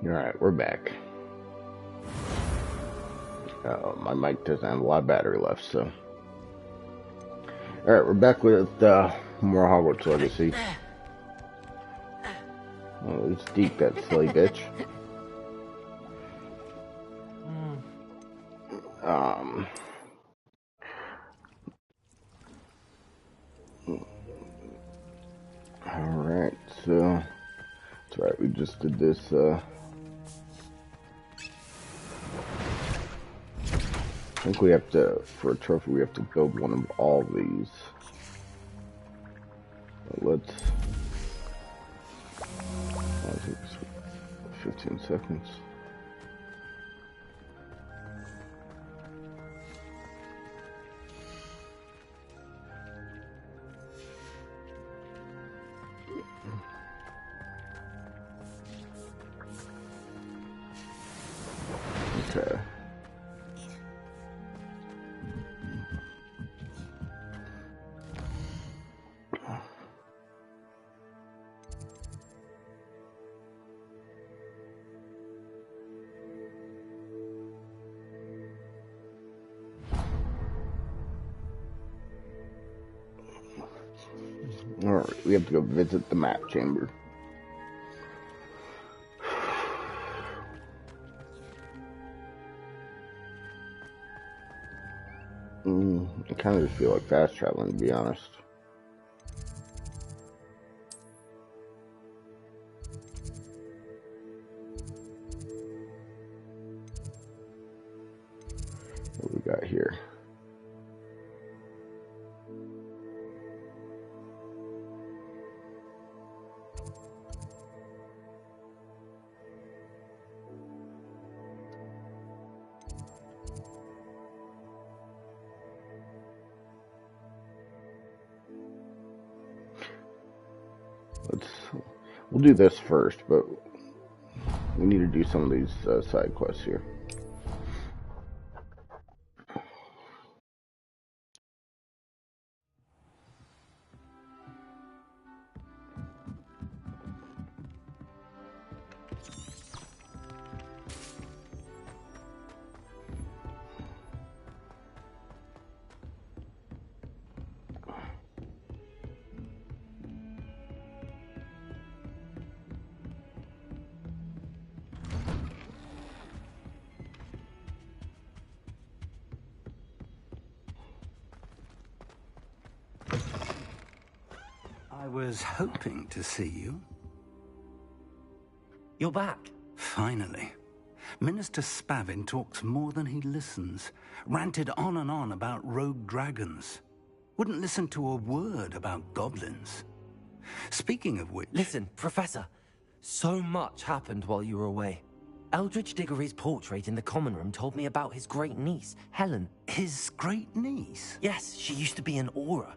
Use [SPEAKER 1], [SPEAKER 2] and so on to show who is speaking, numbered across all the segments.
[SPEAKER 1] Alright, we're back. My mic doesn't have a lot of battery left, so. Alright, we're back with more Hogwarts Legacy. Oh, it's deep, that silly bitch. Alright, so. That's right, we just did this, I think we have to, for a trophy, we have to build one of all these. Let's 15 seconds. Okay. Alright, we have to go visit the map chamber. I kind of feel like fast traveling, to be honest. What we got here? We'll do this first, but we need to do some of these side quests here.
[SPEAKER 2] I was hoping to see you.
[SPEAKER 3] You're back.
[SPEAKER 2] Finally. Minister Spavin talks more than he listens. Ranted on and on about rogue dragons. Wouldn't listen to a word about goblins. Speaking of which...
[SPEAKER 3] Listen, Professor. So much happened while you were away. Eldridge Diggory's portrait in the common room told me about his great niece, Helen.
[SPEAKER 2] His great niece?
[SPEAKER 3] Yes, she used to be an Auror.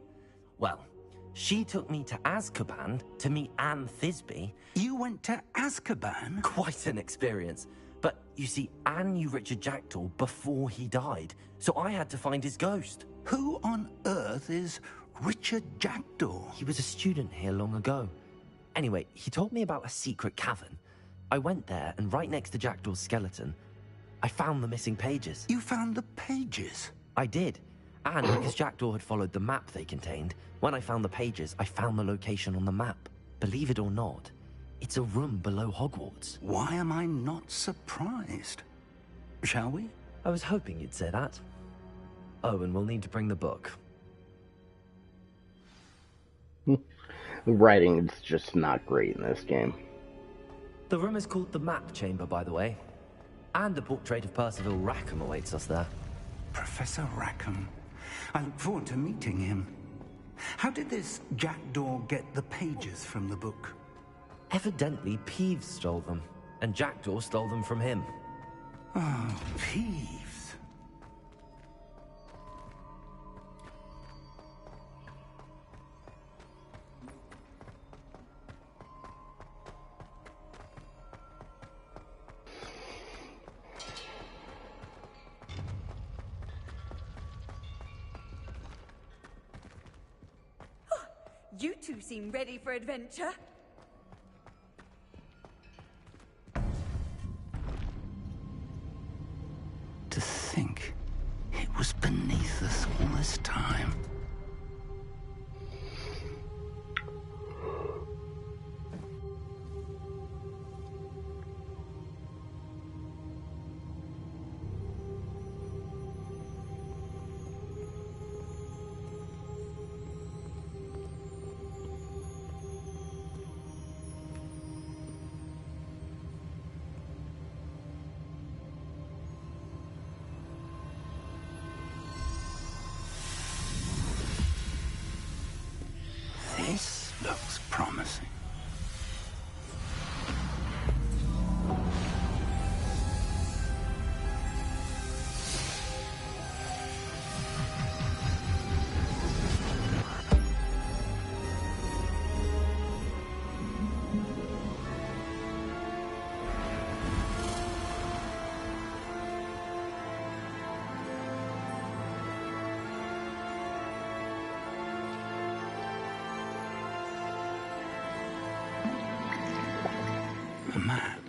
[SPEAKER 3] Well, she took me to Azkaban to meet Anne Thisbe.
[SPEAKER 2] You went to Azkaban?
[SPEAKER 3] Quite an experience. But, you see, Anne knew Richard Jackdaw before he died, so I had to find his ghost.
[SPEAKER 2] Who on earth is Richard Jackdaw?
[SPEAKER 3] He was a student here long ago. Anyway, he told me about a secret cavern. I went there, and right next to Jackdaw's skeleton, I found the missing pages.
[SPEAKER 2] You found the pages?
[SPEAKER 3] I did. And because Jackdaw had followed the map they contained, when I found the pages, I found the location on the map. Believe it or not, it's a room below Hogwarts.
[SPEAKER 2] Why am I not surprised? Shall we?
[SPEAKER 3] I was hoping you'd say that. Oh, and we'll need to bring the book.
[SPEAKER 1] The writing is just not great in this game.
[SPEAKER 3] The room is called the Map Chamber, by the way. And the portrait of Percival Rackham awaits us there.
[SPEAKER 2] Professor Rackham. I look forward to meeting him. How did this Jackdaw get the pages from the book?
[SPEAKER 3] Evidently, Peeves stole them, and Jackdaw stole them from him.
[SPEAKER 2] Oh, Peeves.
[SPEAKER 4] You two seem ready for adventure.
[SPEAKER 2] was beneath us all this time. This looks promising. A map.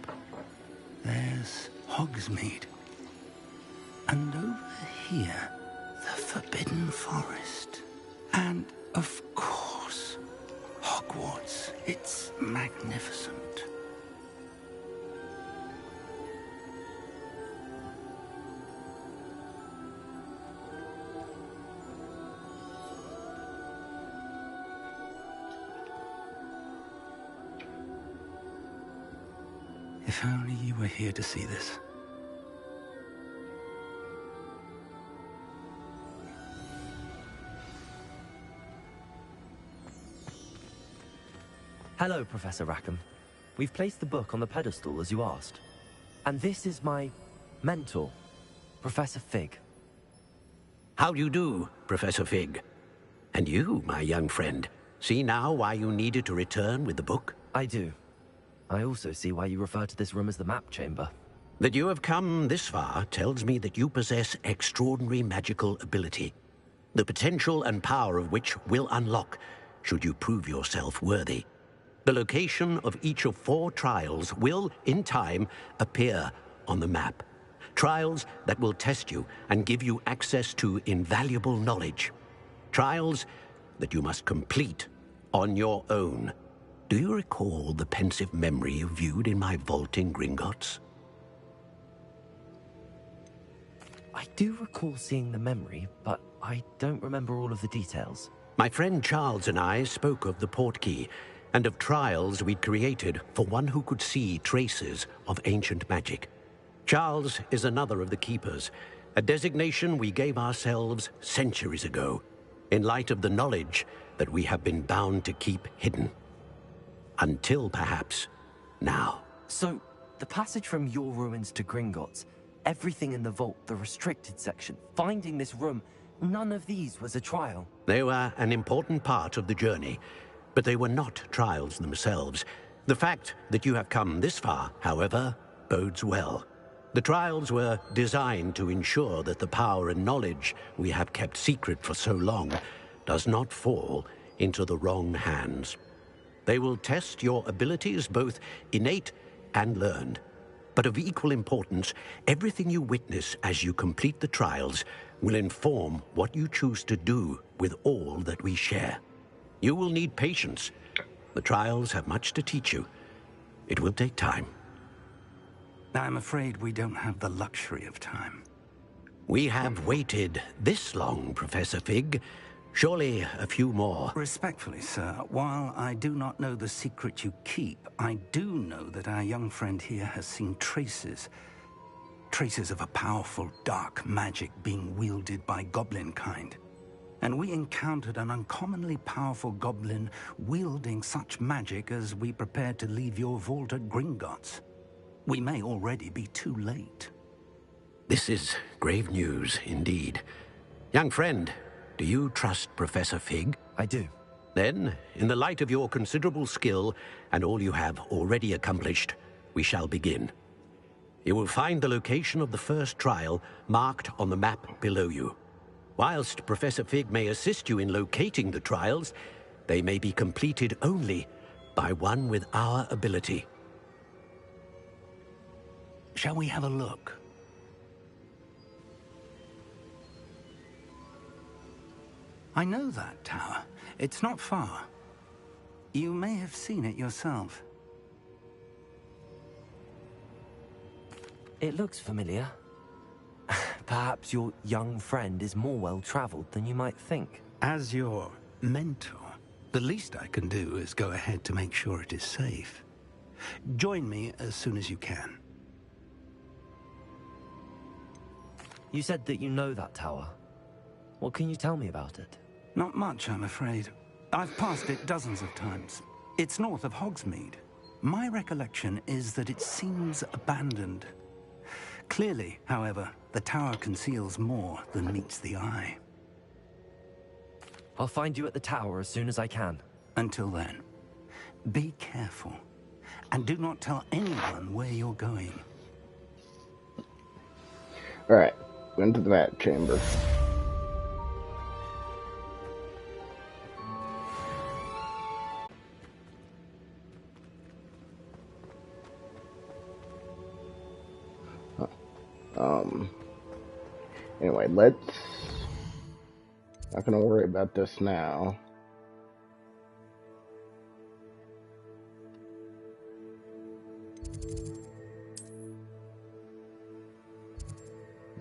[SPEAKER 2] There's Hogsmeade. And over here, the Forbidden Forest. And, of course, Hogwarts. It's magnificent. If only you were here to see this.
[SPEAKER 3] Hello, Professor Rackham. We've placed the book on the pedestal as you asked. And this is my mentor, Professor Fig.
[SPEAKER 5] How do you do, Professor Fig? And you, my young friend, see now why you needed to return with the book?
[SPEAKER 3] I do. I also see why you refer to this room as the map chamber.
[SPEAKER 5] That you have come this far tells me that you possess extraordinary magical ability, the potential and power of which will unlock should you prove yourself worthy. The location of each of 4 trials will, in time, appear on the map. Trials that will test you and give you access to invaluable knowledge. Trials that you must complete on your own. Do you recall the pensive memory you viewed in my vault in Gringotts?
[SPEAKER 3] I do recall seeing the memory, but I don't remember all of the details.
[SPEAKER 5] My friend Charles and I spoke of the portkey and of trials we'd created for one who could see traces of ancient magic. Charles is another of the keepers, a designation we gave ourselves centuries ago, in light of the knowledge that we have been bound to keep hidden. Until, perhaps, now.
[SPEAKER 3] So, the passage from your ruins to Gringotts, everything in the vault, the restricted section, finding this room, none of these was a trial.
[SPEAKER 5] They were an important part of the journey, but they were not trials themselves. The fact that you have come this far, however, bodes well. The trials were designed to ensure that the power and knowledge we have kept secret for so long does not fall into the wrong hands. They will test your abilities, both innate and learned. But of equal importance, everything you witness as you complete the trials will inform what you choose to do with all that we share. You will need patience. The trials have much to teach you. It will take time.
[SPEAKER 2] I'm afraid we don't have the luxury of time.
[SPEAKER 5] We have waited this long, Professor Fig. Surely a few more.
[SPEAKER 2] Respectfully, sir, while I do not know the secret you keep, I do know that our young friend here has seen traces. Traces of a powerful dark magic being wielded by goblin kind. And we encountered an uncommonly powerful goblin wielding such magic as we prepared to leave your vault at Gringotts. We may already be too late.
[SPEAKER 5] This is grave news, indeed. Young friend, do you trust Professor Fig?
[SPEAKER 3] I do.
[SPEAKER 5] Then, in the light of your considerable skill and all you have already accomplished, we shall begin. You will find the location of the first trial marked on the map below you. Whilst Professor Fig may assist you in locating the trials, they may be completed only by one with our ability.
[SPEAKER 2] Shall we have a look? I know that tower. It's not far. You may have seen it yourself.
[SPEAKER 3] It looks familiar. Perhaps your young friend is more well-traveled than you might think.
[SPEAKER 2] As your mentor, the least I can do is go ahead to make sure it is safe. Join me as soon as you can.
[SPEAKER 3] You said that you know that tower. What can you tell me about it?
[SPEAKER 2] Not much, I'm afraid. I've passed it dozens of times. It's north of Hogsmeade. My recollection is that it seems abandoned. Clearly, however, the tower conceals more than meets the eye.
[SPEAKER 3] I'll find you at the tower as soon as I can.
[SPEAKER 2] Until then, be careful. And do not tell anyone where you're going.
[SPEAKER 1] Alright, into the vat chamber. Anyway, let's... Not gonna worry about this now.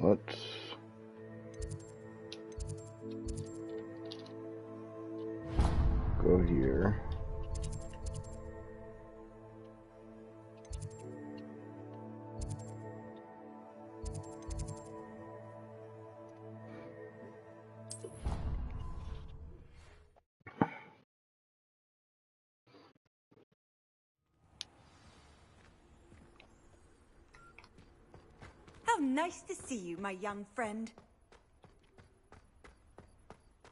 [SPEAKER 1] Let's... go here.
[SPEAKER 4] How nice to see you, my young friend.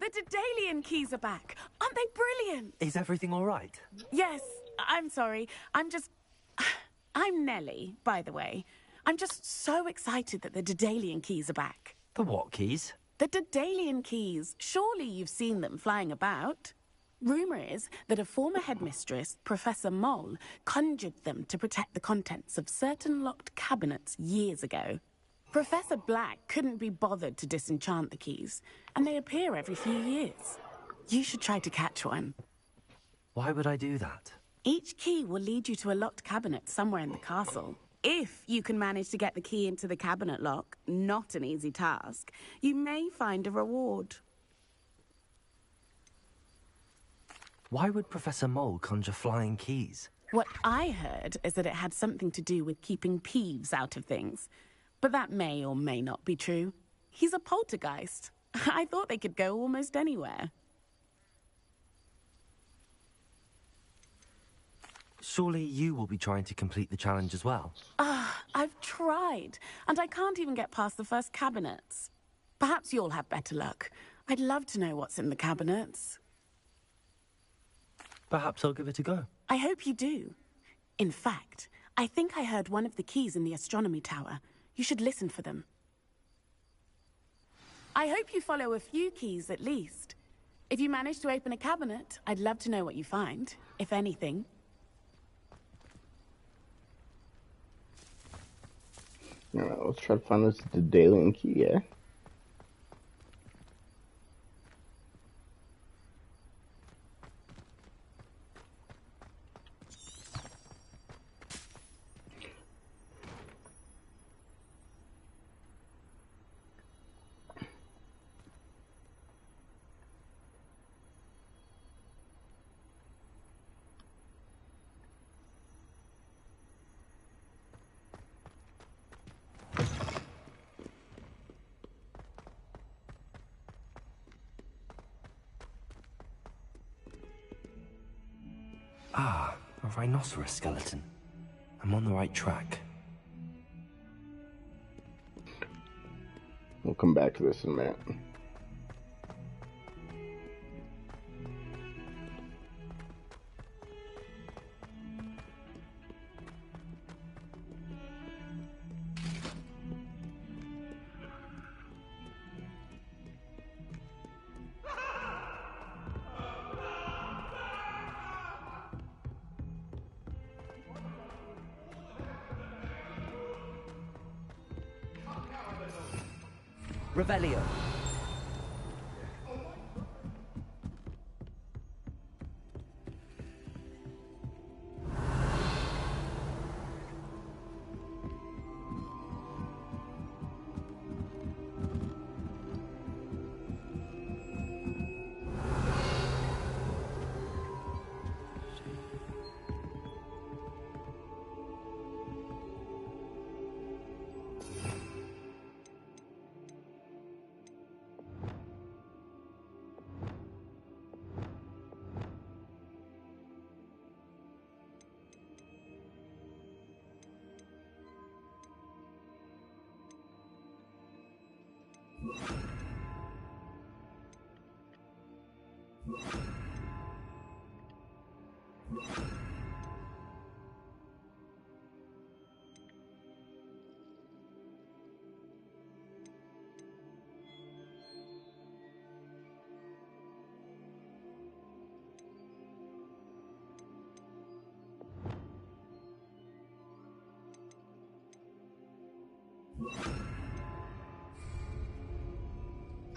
[SPEAKER 6] The Daedalian keys are back. Aren't they brilliant?
[SPEAKER 3] Is everything all right?
[SPEAKER 6] Yes, I'm sorry. I'm Nellie, by the way. I'm just so excited that the Daedalian keys are back.
[SPEAKER 3] The what keys?
[SPEAKER 6] The Daedalian keys. Surely you've seen them flying about. Rumour is that a former headmistress, Professor Mole, conjured them to protect the contents of certain locked cabinets years ago. Professor Black couldn't be bothered to disenchant the keys, and they appear every few years. You should try to catch one.
[SPEAKER 3] Why would I do that?
[SPEAKER 6] Each key will lead you to a locked cabinet somewhere in the castle. If you can manage to get the key into the cabinet lock, not an easy task, you may find a reward.
[SPEAKER 3] Why would Professor Mole conjure flying keys?
[SPEAKER 6] What I heard is that it had something to do with keeping Peeves out of things. But that may or may not be true. He's a poltergeist. I thought they could go almost anywhere.
[SPEAKER 3] Surely you will be trying to complete the challenge as well.
[SPEAKER 6] I've tried, and I can't even get past the first cabinets. Perhaps you'll have better luck. I'd love to know what's in the cabinets.
[SPEAKER 3] Perhaps I'll give it a go.
[SPEAKER 6] I hope you do. In fact, I think I heard one of the keys in the astronomy tower. You should listen for them. I hope you follow a few keys at least. If you manage to open a cabinet, I'd love to know what you find, if anything.
[SPEAKER 1] Alright, let's try to find this Daedalian key, yeah?
[SPEAKER 3] Ah, a rhinoceros skeleton. I'm on the right track.
[SPEAKER 1] We'll come back to this in a minute.
[SPEAKER 3] Revelio.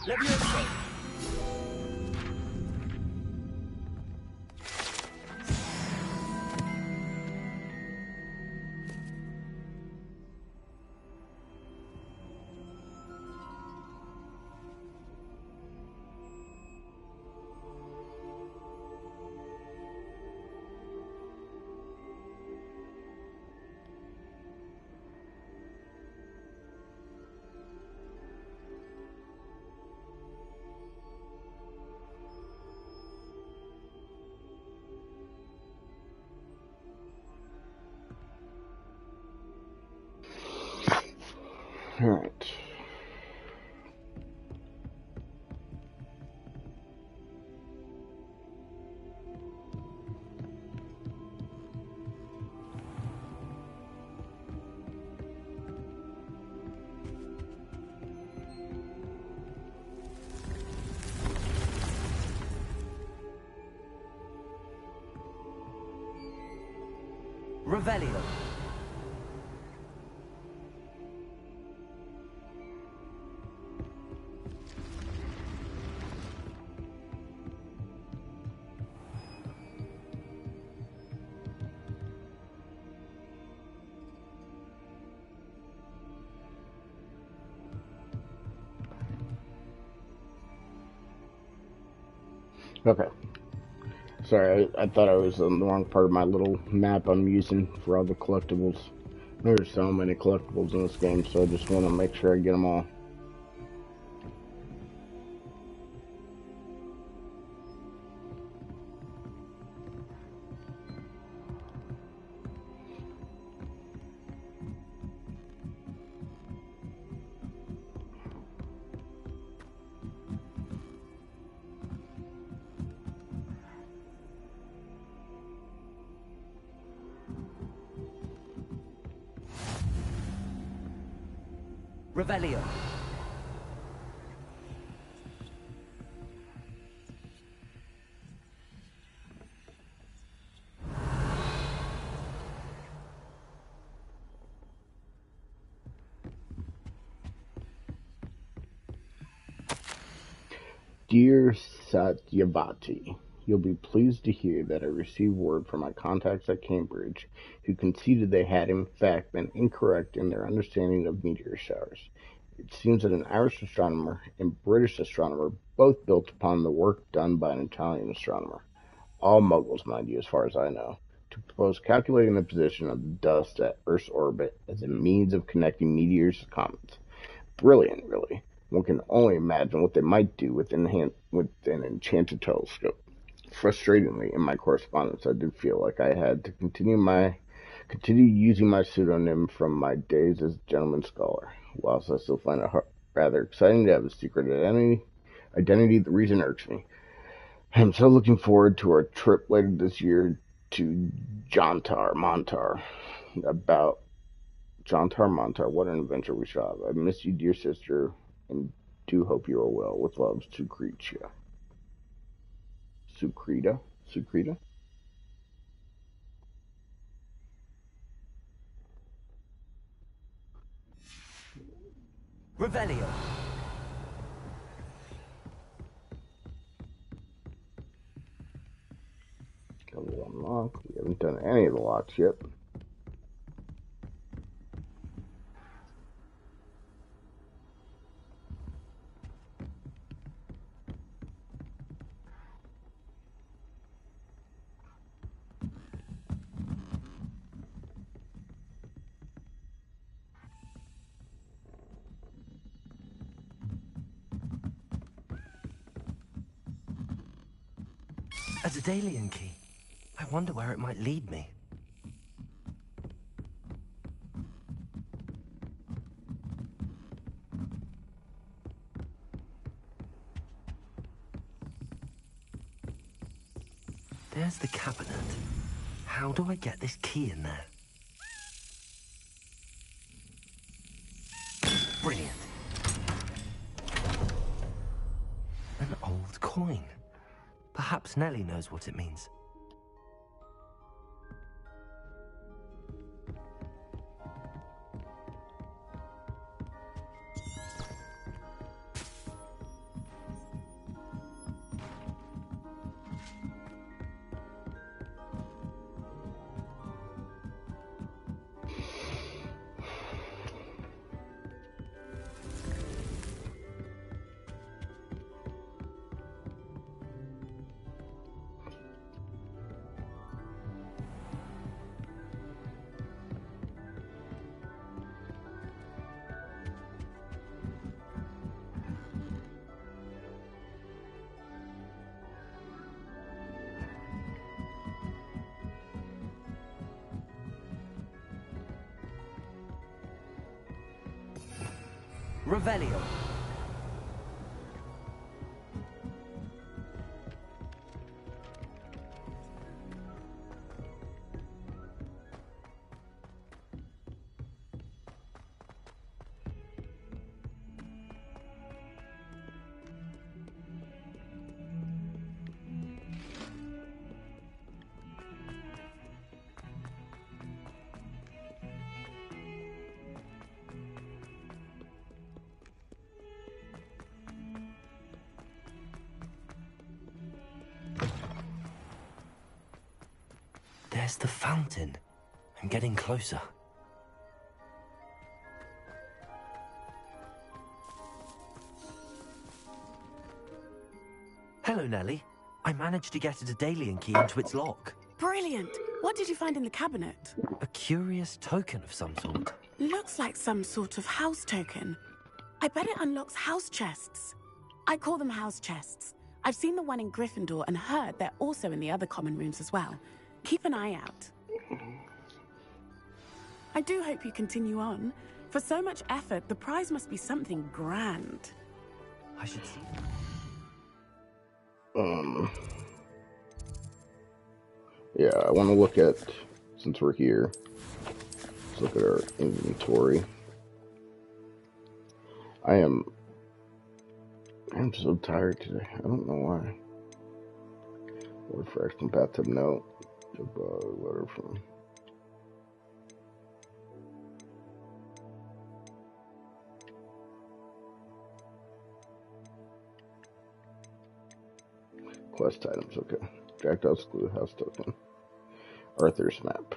[SPEAKER 3] Levioso!
[SPEAKER 1] Alright.
[SPEAKER 3] Revelio.
[SPEAKER 1] Okay. Sorry, I thought I was on the wrong part of my little map I'm using for all the collectibles. There's so many collectibles in this game, so I just want to make sure I get them all.
[SPEAKER 3] Revelio.
[SPEAKER 1] Dear Satyavati, you'll be pleased to hear that I received word from my contacts at Cambridge, who conceded they had in fact been incorrect in their understanding of meteor showers. It seems that an Irish astronomer and British astronomer both built upon the work done by an Italian astronomer, all muggles, mind you, as far as I know, to propose calculating the position of the dust at Earth's orbit as a means of connecting meteors to comets. Brilliant, really. One can only imagine what they might do with an enchanted telescope. Frustratingly, in my correspondence, I did feel like I had to continue using my pseudonym from my days as gentleman scholar. Whilst I still find it rather exciting to have a secret identity, the reason irks me. I'm so looking forward to our trip later this year to Montar. About Jontar Montar, what an adventure we shall have. I miss you, dear sister, and do hope you are well. With love, Sukrita. Sukrita? Sukrita?
[SPEAKER 3] Revelio.
[SPEAKER 1] Level 1 lock. We haven't done any of the locks yet.
[SPEAKER 3] A Daedalian key. I wonder where it might lead me. There's the cabinet. How do I get this key in there? Brilliant. An old coin. Perhaps Nellie knows what it means. Revelio. There's the fountain. I'm getting closer. Hello, Nellie. I managed to get a Daedalian key into its lock.
[SPEAKER 6] Brilliant! What did you find in the cabinet?
[SPEAKER 3] A curious token of some sort.
[SPEAKER 6] Looks like some sort of house token. I bet it unlocks house chests. I call them house chests. I've seen the one in Gryffindor and heard they're also in the other common rooms as well. Keep an eye out. I do hope you continue on. For so much effort, the prize must be something grand.
[SPEAKER 3] I should see.
[SPEAKER 1] Yeah, I want to look at, since we're here, let's look at our inventory. I'm so tired today. I don't know why. Word for action bathtub note. Letter from. Quest items, okay. Jackdaw's Clue House Token. Arthur's Map.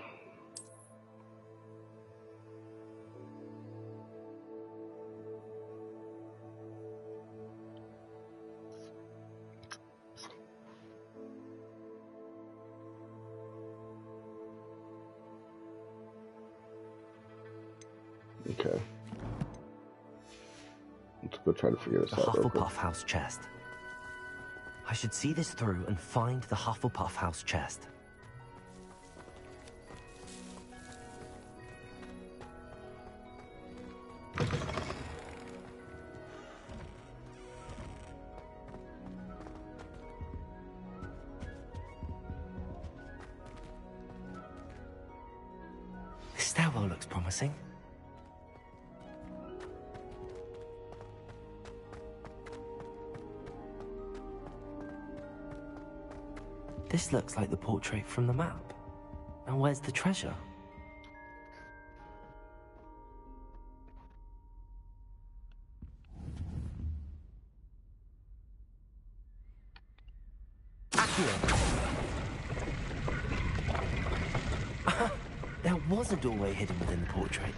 [SPEAKER 1] Okay. Let's go try to figure this out real quick.
[SPEAKER 3] Hufflepuff house chest. I should see this through and find the Hufflepuff house chest. This stairwell looks promising. This looks like the portrait from the map. Now where's the treasure? Accio! There was a doorway hidden within the portrait.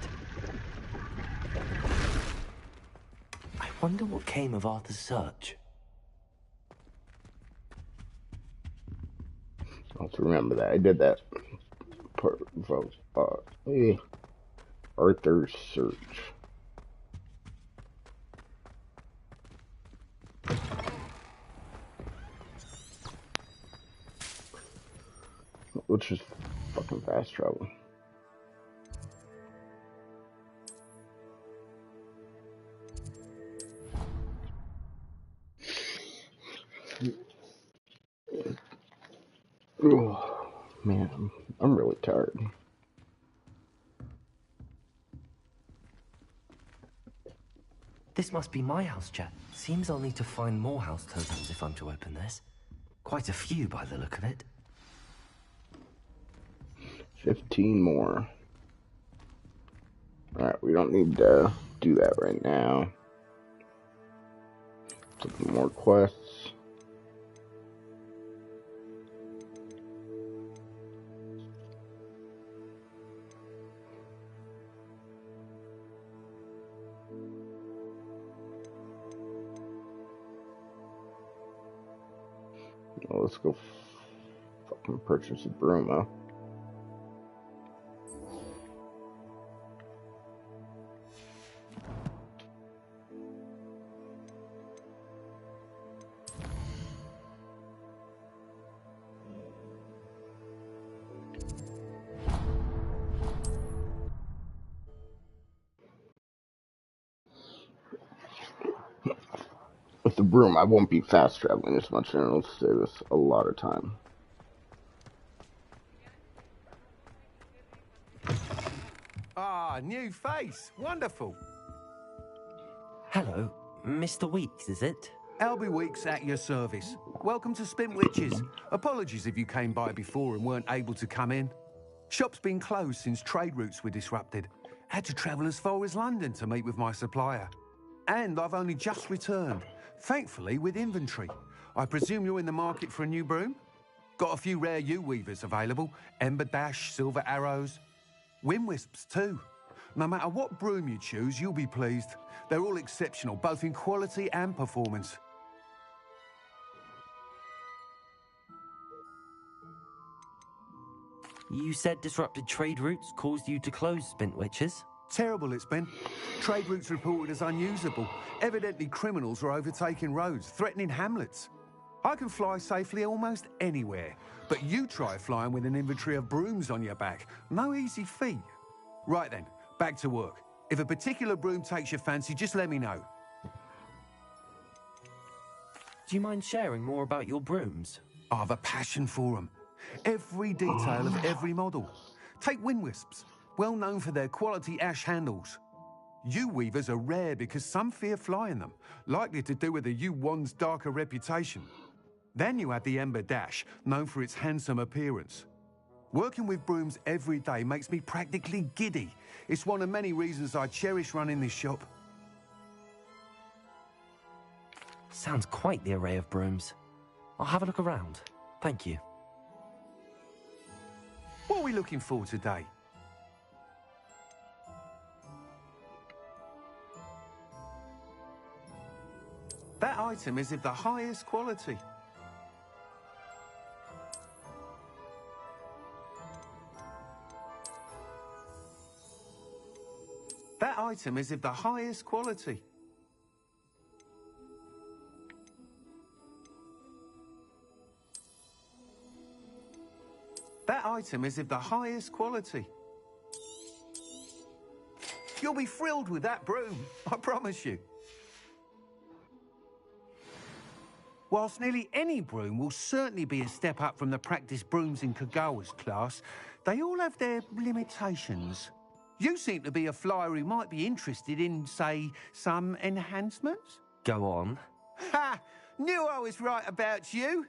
[SPEAKER 3] I wonder what came of Arthur's search.
[SPEAKER 1] I'll have to remember that. I did that part of Arthur's search. Let's just fucking fast travel. Oh, man, I'm really tired.
[SPEAKER 3] This must be my house chat. Seems I'll need to find more house tokens if I'm to open this. Quite a few by the look of it.
[SPEAKER 1] 15 more. Alright, we don't need to do that right now. Some more quests. Well, let's go fucking purchase a broom, huh? broom, I won't be fast traveling as much, and it'll save us a lot of time.
[SPEAKER 7] Ah, new face. Wonderful.
[SPEAKER 3] Hello, Mr. Weeks, is it?
[SPEAKER 7] Albie Weeks at your service. Welcome to Spintwitches. Apologies if you came by before and weren't able to come in. Shop's been closed since trade routes were disrupted. Had to travel as far as London to meet with my supplier. And I've only just returned, thankfully with inventory. I presume you're in the market for a new broom? Got a few rare U-weavers available. Ember Dash, Silver Arrows. Wind Wisps too. No matter what broom you choose, you'll be pleased. They're all exceptional, both in quality and performance.
[SPEAKER 3] You said disrupted trade routes caused you to close Spintwitches?
[SPEAKER 7] Terrible it's been. Trade routes reported as unusable. Evidently criminals are overtaking roads, threatening hamlets. I can fly safely almost anywhere, but you try flying with an inventory of brooms on your back. No easy feat. Right then, back to work. If a particular broom takes your fancy, just let me know.
[SPEAKER 3] Do you mind sharing more about your brooms?
[SPEAKER 7] I've a passion for them. Every detail of every model. Take Wind Wisps, well known for their quality ash handles. U-weavers are rare because some fear flying them, likely to do with the U-wand's darker reputation. Then you have the Ember Dash, known for its handsome appearance. Working with brooms every day makes me practically giddy. It's one of many reasons I cherish running this shop.
[SPEAKER 3] Sounds quite the array of brooms. I'll have a look around. Thank you.
[SPEAKER 7] What are we looking for today? That item is of the highest quality. That item is of the highest quality. That item is of the highest quality. You'll be thrilled with that broom, I promise you. Whilst nearly any broom will certainly be a step up from the practice brooms in Kagawa's class, they all have their limitations. You seem to be a flyer who might be interested in, say, some enhancements?
[SPEAKER 3] Go on.
[SPEAKER 7] Ha! Knew I was right about you.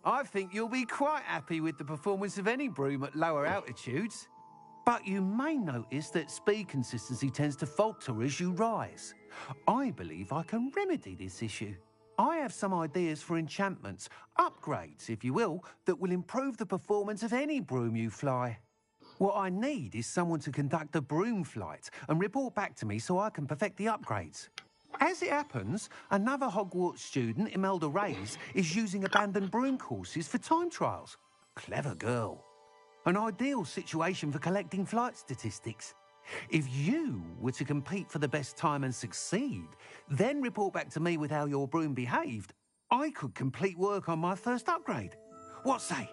[SPEAKER 7] I think you'll be quite happy with the performance of any broom at lower altitudes. But you may notice that speed consistency tends to falter as you rise. I believe I can remedy this issue. I have some ideas for enchantments, upgrades, if you will, that will improve the performance of any broom you fly. What I need is someone to conduct a broom flight and report back to me so I can perfect the upgrades. As it happens, another Hogwarts student, Imelda Reyes, is using abandoned broom courses for time trials. Clever girl. An ideal situation for collecting flight statistics. If you were to compete for the best time and succeed, then report back to me with how your broom behaved, I could complete work on my first upgrade. What say?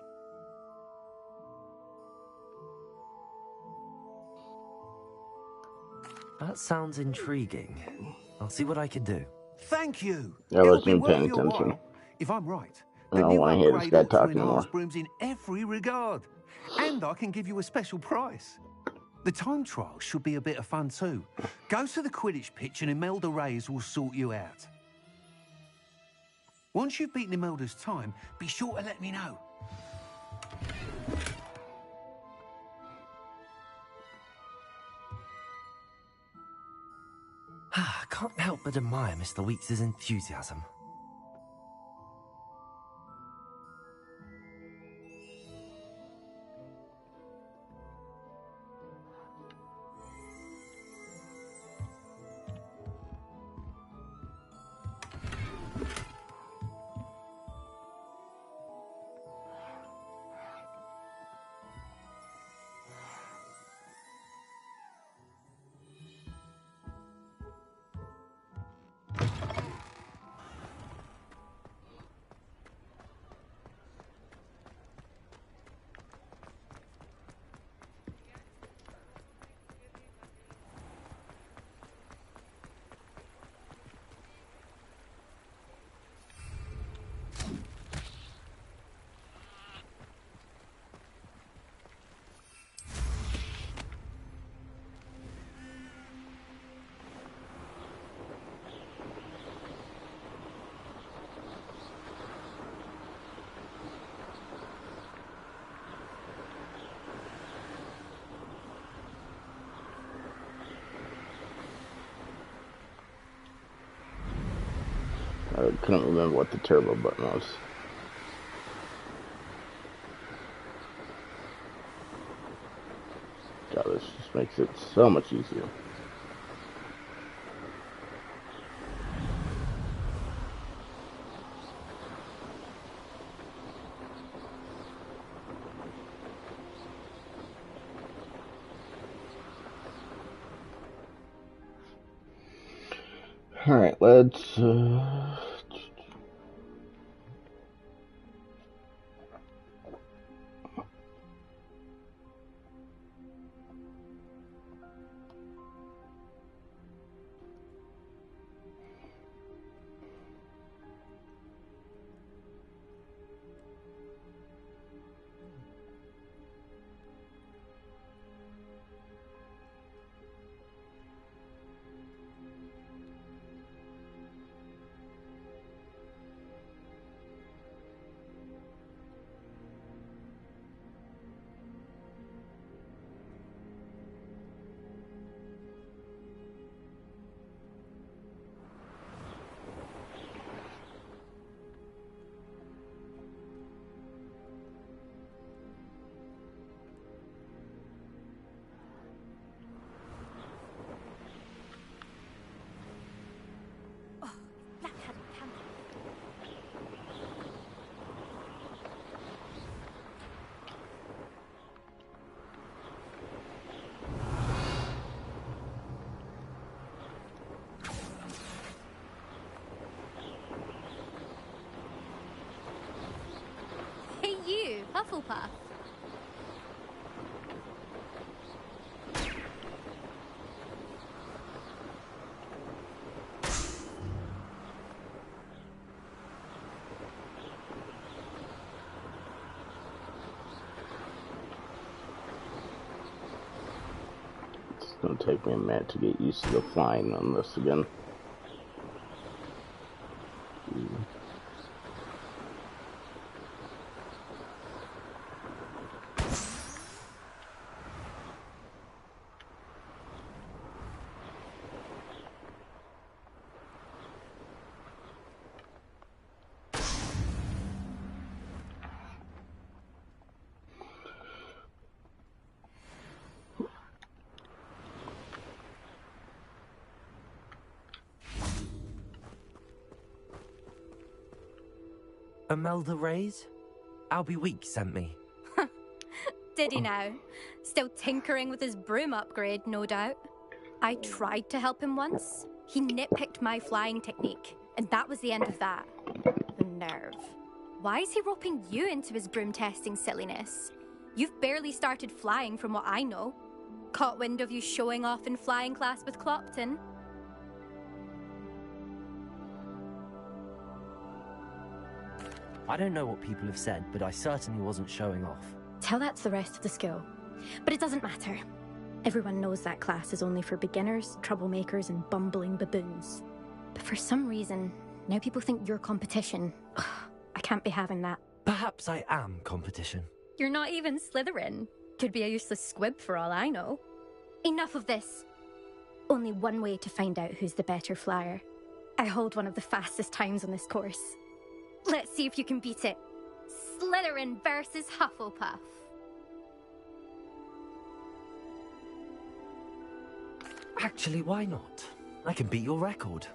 [SPEAKER 3] That sounds intriguing. I'll see what I can do.
[SPEAKER 7] Thank you.
[SPEAKER 1] I
[SPEAKER 7] It'll
[SPEAKER 1] wasn't
[SPEAKER 7] be
[SPEAKER 1] even
[SPEAKER 7] worth
[SPEAKER 1] paying
[SPEAKER 7] your
[SPEAKER 1] attention.
[SPEAKER 7] while. If I'm right,
[SPEAKER 1] I
[SPEAKER 7] the
[SPEAKER 1] don't
[SPEAKER 7] new
[SPEAKER 1] want to hear this
[SPEAKER 7] upgrade
[SPEAKER 1] guy
[SPEAKER 7] ought to
[SPEAKER 1] talk anymore.
[SPEAKER 7] enhance brooms in every regard. And I can give you a special price. The time trial should be a bit of fun too. Go to the Quidditch pitch and Imelda Reyes will sort you out. Once you've beaten Imelda's time, be sure to let me know.
[SPEAKER 3] I can't help but admire Mr. Weeks' enthusiasm.
[SPEAKER 1] I couldn't remember what the turbo button was. God, this just makes it so much easier. Alright, let's...
[SPEAKER 8] Hey you, Hufflepuff.
[SPEAKER 1] It's gonna take me a minute to get used to the flying on this again.
[SPEAKER 3] Imelda Reyes? Albie Week sent me.
[SPEAKER 8] Did he now? Still tinkering with his broom upgrade, no doubt. I tried to help him once. He nitpicked my flying technique, and that was the end of that. The nerve. Why is he roping you into his broom testing silliness? You've barely started flying from what I know. Caught wind of you showing off in flying class with Clopton.
[SPEAKER 3] I don't know what people have said, but I certainly wasn't showing off.
[SPEAKER 8] Tell that to the rest of the school. But it doesn't matter. Everyone knows that class is only for beginners, troublemakers, and bumbling baboons. But for some reason, now people think you're competition. Ugh, I can't be having that.
[SPEAKER 3] Perhaps I am competition.
[SPEAKER 8] You're not even Slytherin. Could be a useless squib for all I know. Enough of this. Only one way to find out who's the better flyer. I hold one of the fastest times on this course. Let's see if you can beat it. Slytherin versus Hufflepuff.
[SPEAKER 3] Actually, why not? I can beat your record.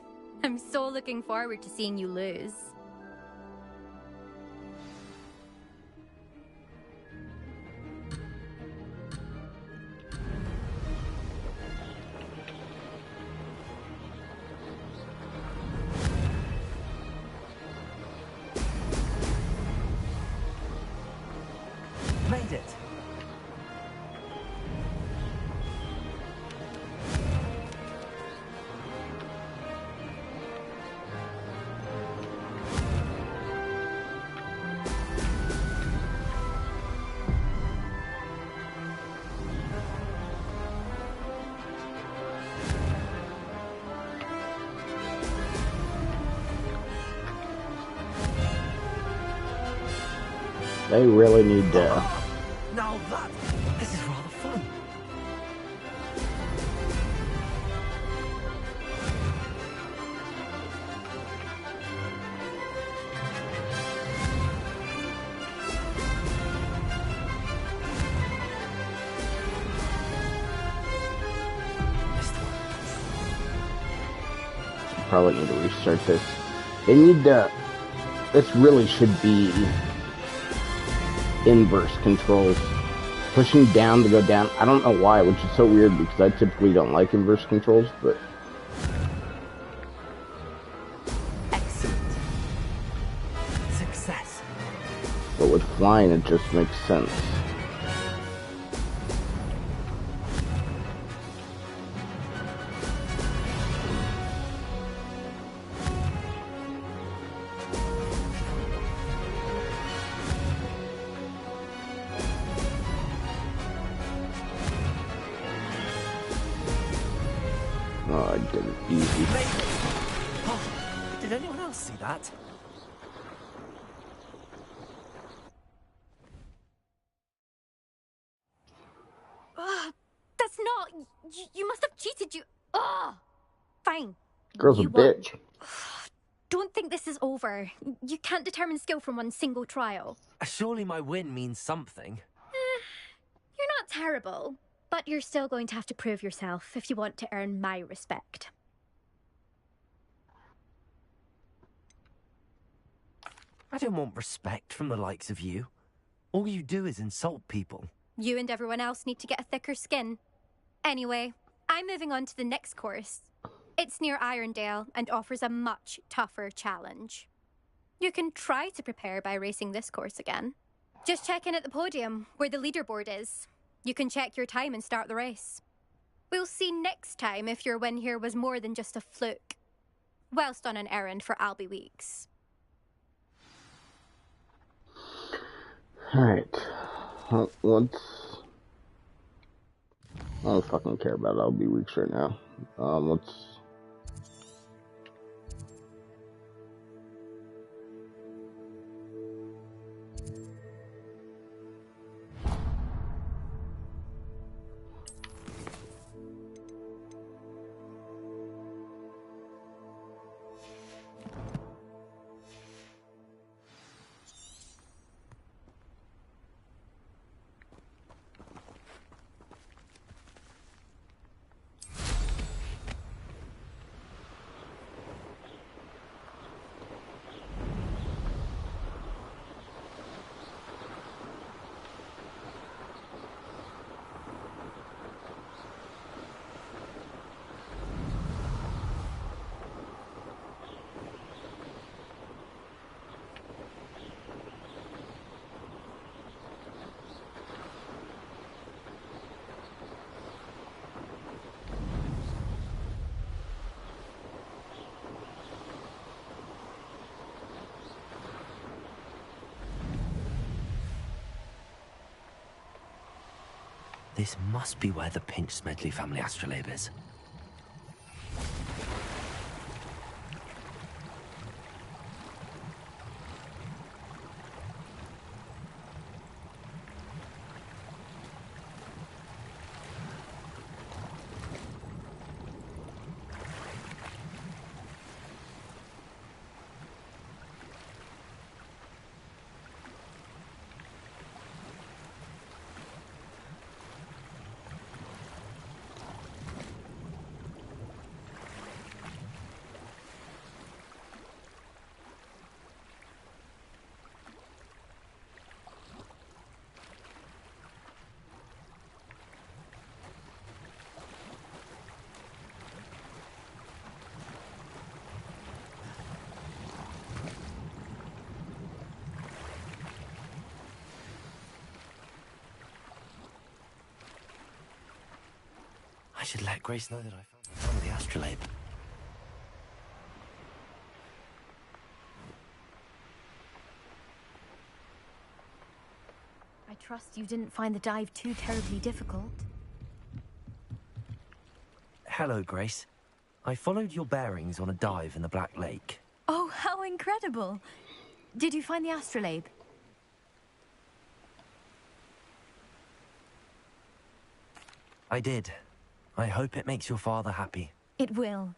[SPEAKER 8] I'm so looking forward to seeing you lose.
[SPEAKER 3] Made it!
[SPEAKER 1] They really need to...
[SPEAKER 3] Now this is rather fun.
[SPEAKER 1] probably need to restart this. They need to... This really should be inverse controls. Pushing down to go down. I don't know why, which is so weird because I typically don't like inverse controls, but...
[SPEAKER 3] Excellent. Success.
[SPEAKER 1] But with flying, it just makes sense. Oh, I did it easy.
[SPEAKER 3] Oh, did anyone else see that?
[SPEAKER 8] That's not... You must have cheated, you... Fine.
[SPEAKER 1] Girl's a
[SPEAKER 8] You won.
[SPEAKER 1] bitch.
[SPEAKER 8] Don't think this is over. You can't determine skill from one single trial.
[SPEAKER 3] Surely my win means something.
[SPEAKER 8] You're not terrible, but you're still going to have to prove yourself if you want to earn my respect.
[SPEAKER 3] I don't want respect from the likes of you. All you do is insult people.
[SPEAKER 8] You and everyone else need to get a thicker skin. Anyway, I'm moving on to the next course. It's near Irondale and offers a much tougher challenge. You can try to prepare by racing this course again. Just check in at the podium, where the leaderboard is. You can check your time and start the race. We'll see next time if your win here was more than just a fluke. Whilst on an errand for Albie Weeks.
[SPEAKER 1] Alright. Let's... I don't fucking care about Albie Weeks right now. Let's...
[SPEAKER 3] This must be where the Pinch Smedley family astrolabe is. I should let Grace know that I found the astrolabe.
[SPEAKER 9] I trust you didn't find the dive too terribly difficult.
[SPEAKER 3] Hello, Grace. I followed your bearings on a dive in the Black Lake.
[SPEAKER 9] Oh, how incredible! Did you find the astrolabe?
[SPEAKER 3] I did. I hope it makes your father happy.
[SPEAKER 9] It will.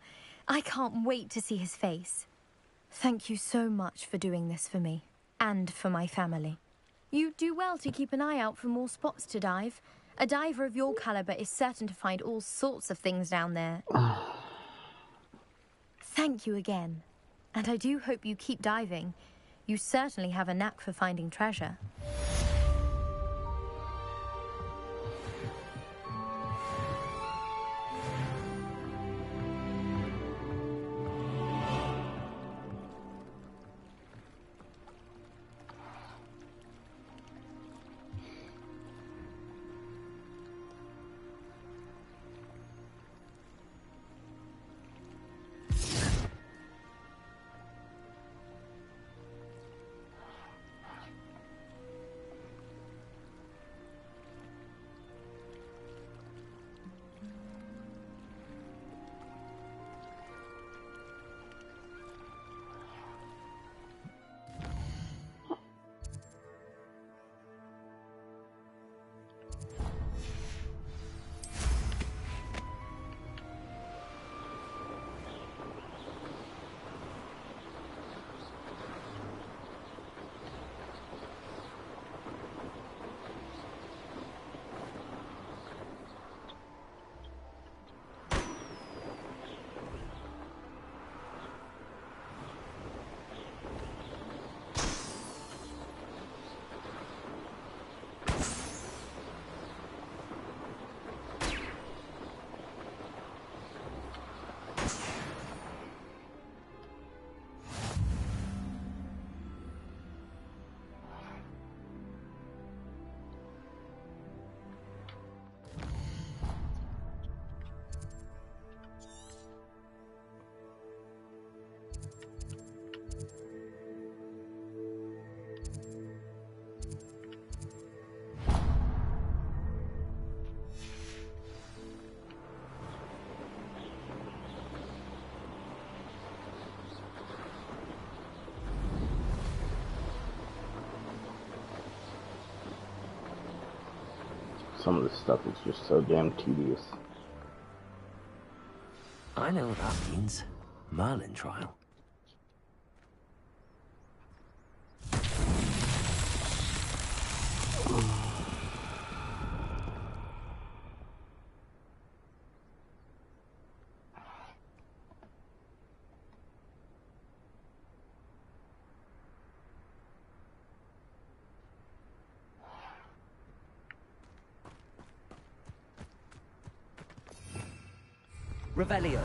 [SPEAKER 9] I can't wait to see his face. Thank you so much for doing this for me, and for my family. You do well to keep an eye out for more spots to dive. A diver of your caliber is certain to find all sorts of things down there. Thank you again. And I do hope you keep diving. You certainly have a knack for finding treasure.
[SPEAKER 1] Some of this stuff is just so damn tedious.
[SPEAKER 3] I know what that means. Merlin trial. Revelio.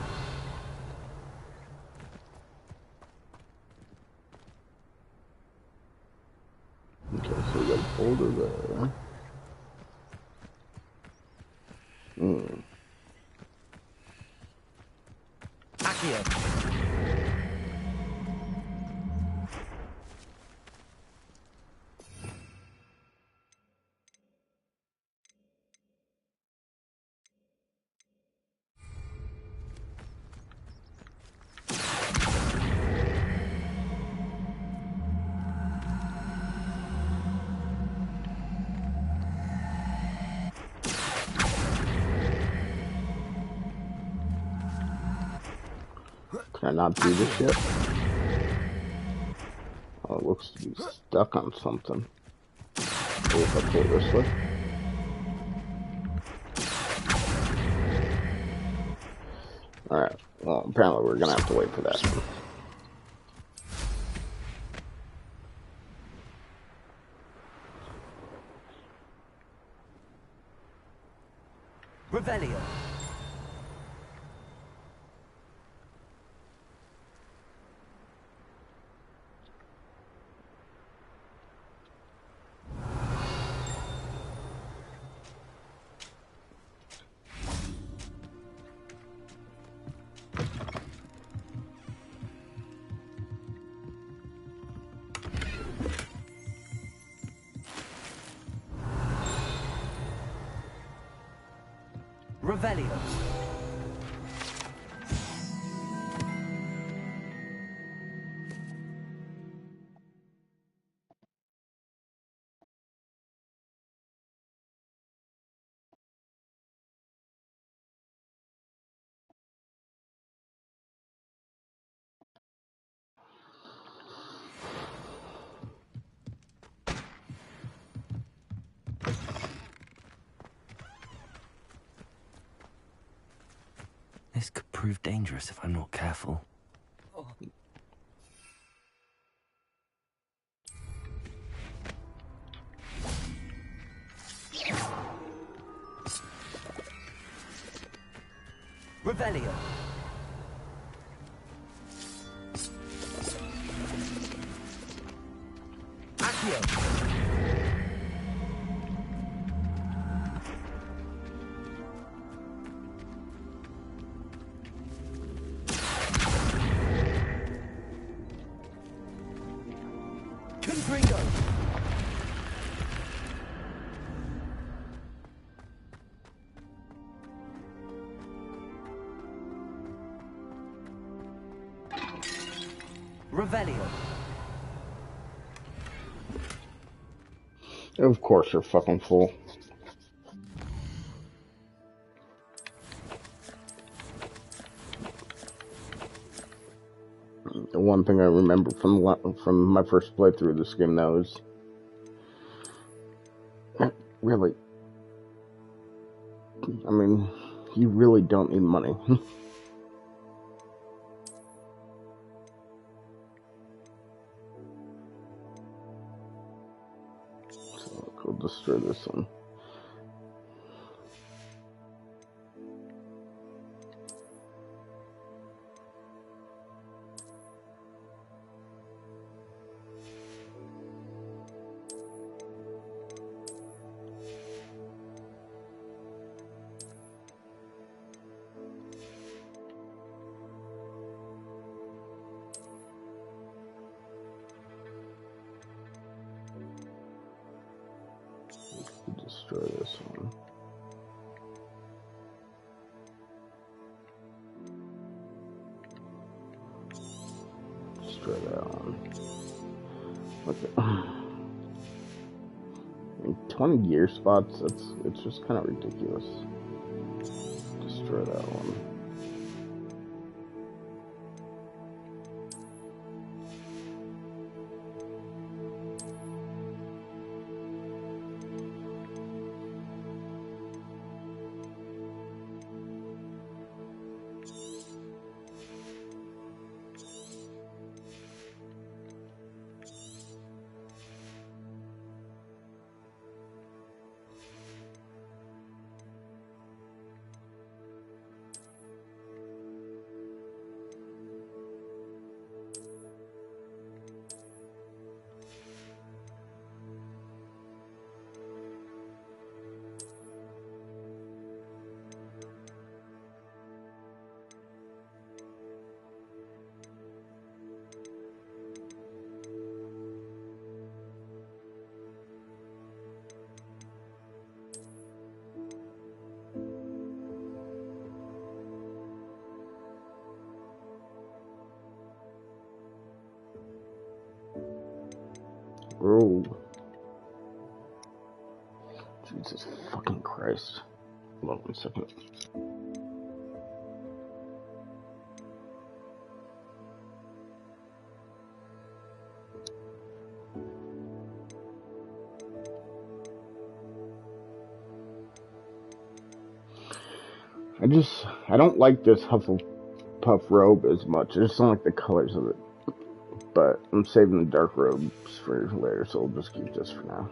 [SPEAKER 1] Okay, so we got a boulder there.
[SPEAKER 3] Accio.
[SPEAKER 1] Can I not do this yet? Oh, it looks to be stuck on something. Maybe if I pull it this way. Alright, well, apparently we're gonna have to wait for that.
[SPEAKER 3] Revelio. Revelio. This could prove dangerous if I'm not careful. Revelio. Accio. Confringo. Revelio.
[SPEAKER 1] Of course, you're fucking full. The one thing I remember from my first playthrough of this game now is really, I mean, you really don't need money. So go destroy this one. Destroy this one. Destroy that one. Okay. In 20 gear spots, it's just kind of ridiculous. Destroy that one. Oh. Jesus fucking Christ. Hold on 1 second. I don't like this Hufflepuff robe as much. I just don't like the colors of it. But I'm saving the dark robes for later, so I'll just keep this for now.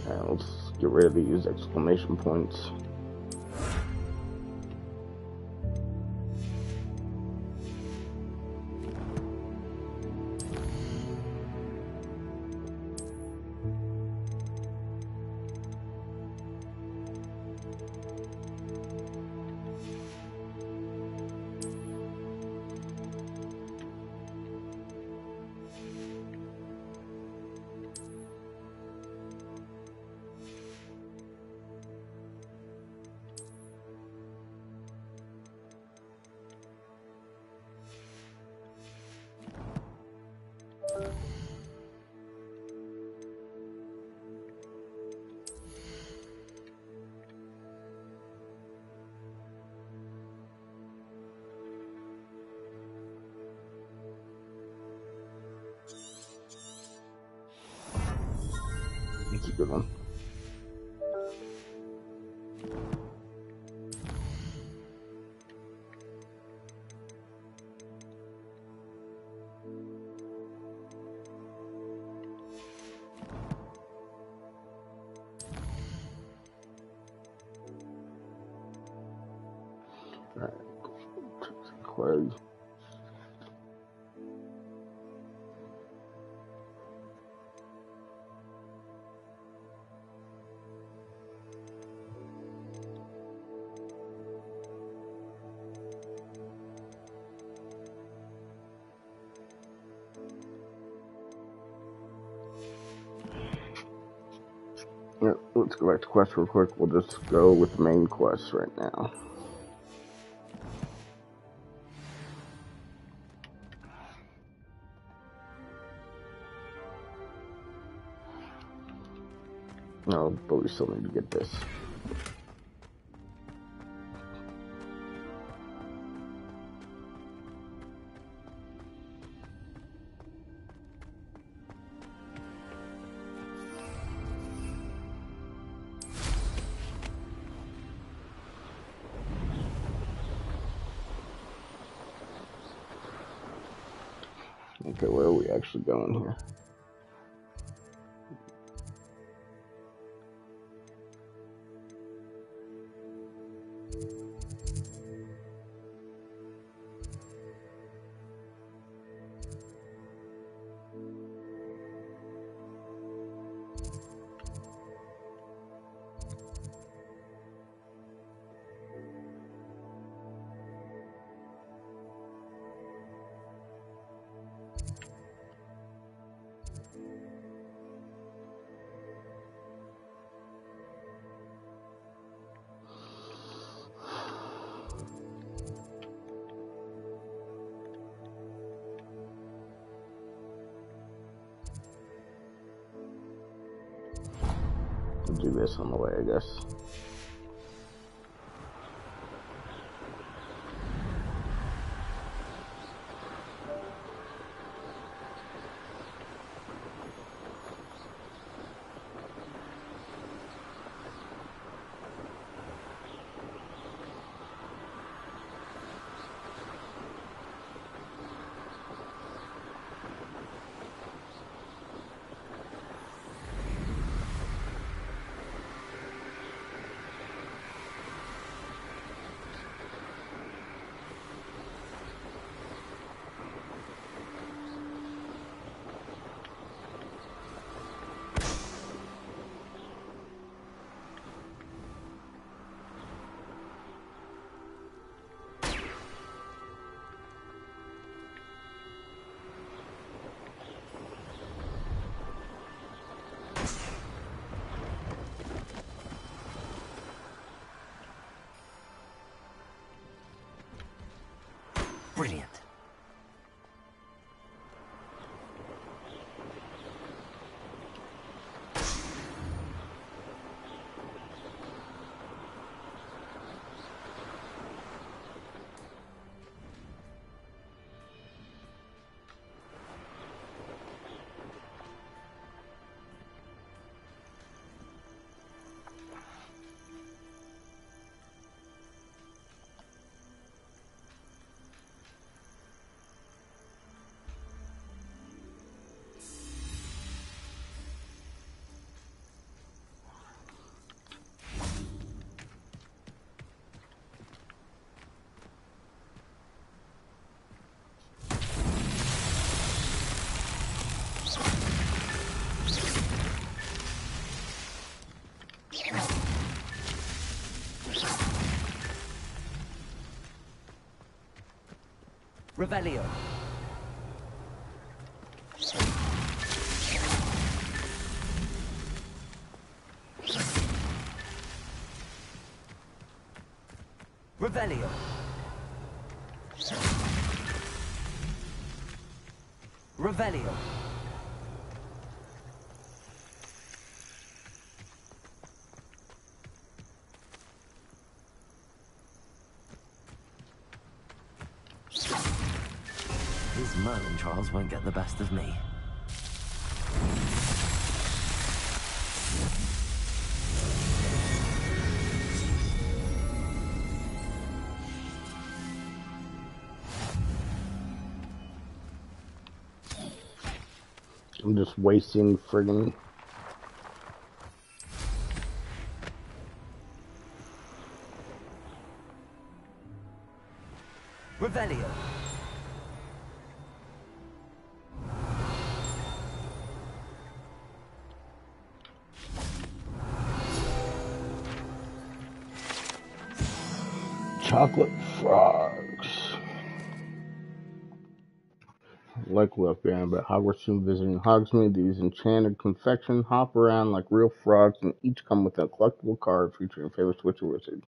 [SPEAKER 1] Yeah, let's get rid of these exclamation points. That's a good one. Alright. Close. Yeah, let's go back to quest real quick. We'll just go with the main quest right now. No, but we still need to get this. Okay, where are we actually going here? We'll do this on the way, I guess.
[SPEAKER 3] Brilliant. Revelio. Revelio. Revelio. These Merlin trials won't get the best of me.
[SPEAKER 1] I'm just wasting friggin' chocolate frogs. Like left behind, but Hogwarts soon visiting Hogsmeade. These enchanted confection hop around like real frogs and each come with a collectible card featuring favorite Switch or Wizard.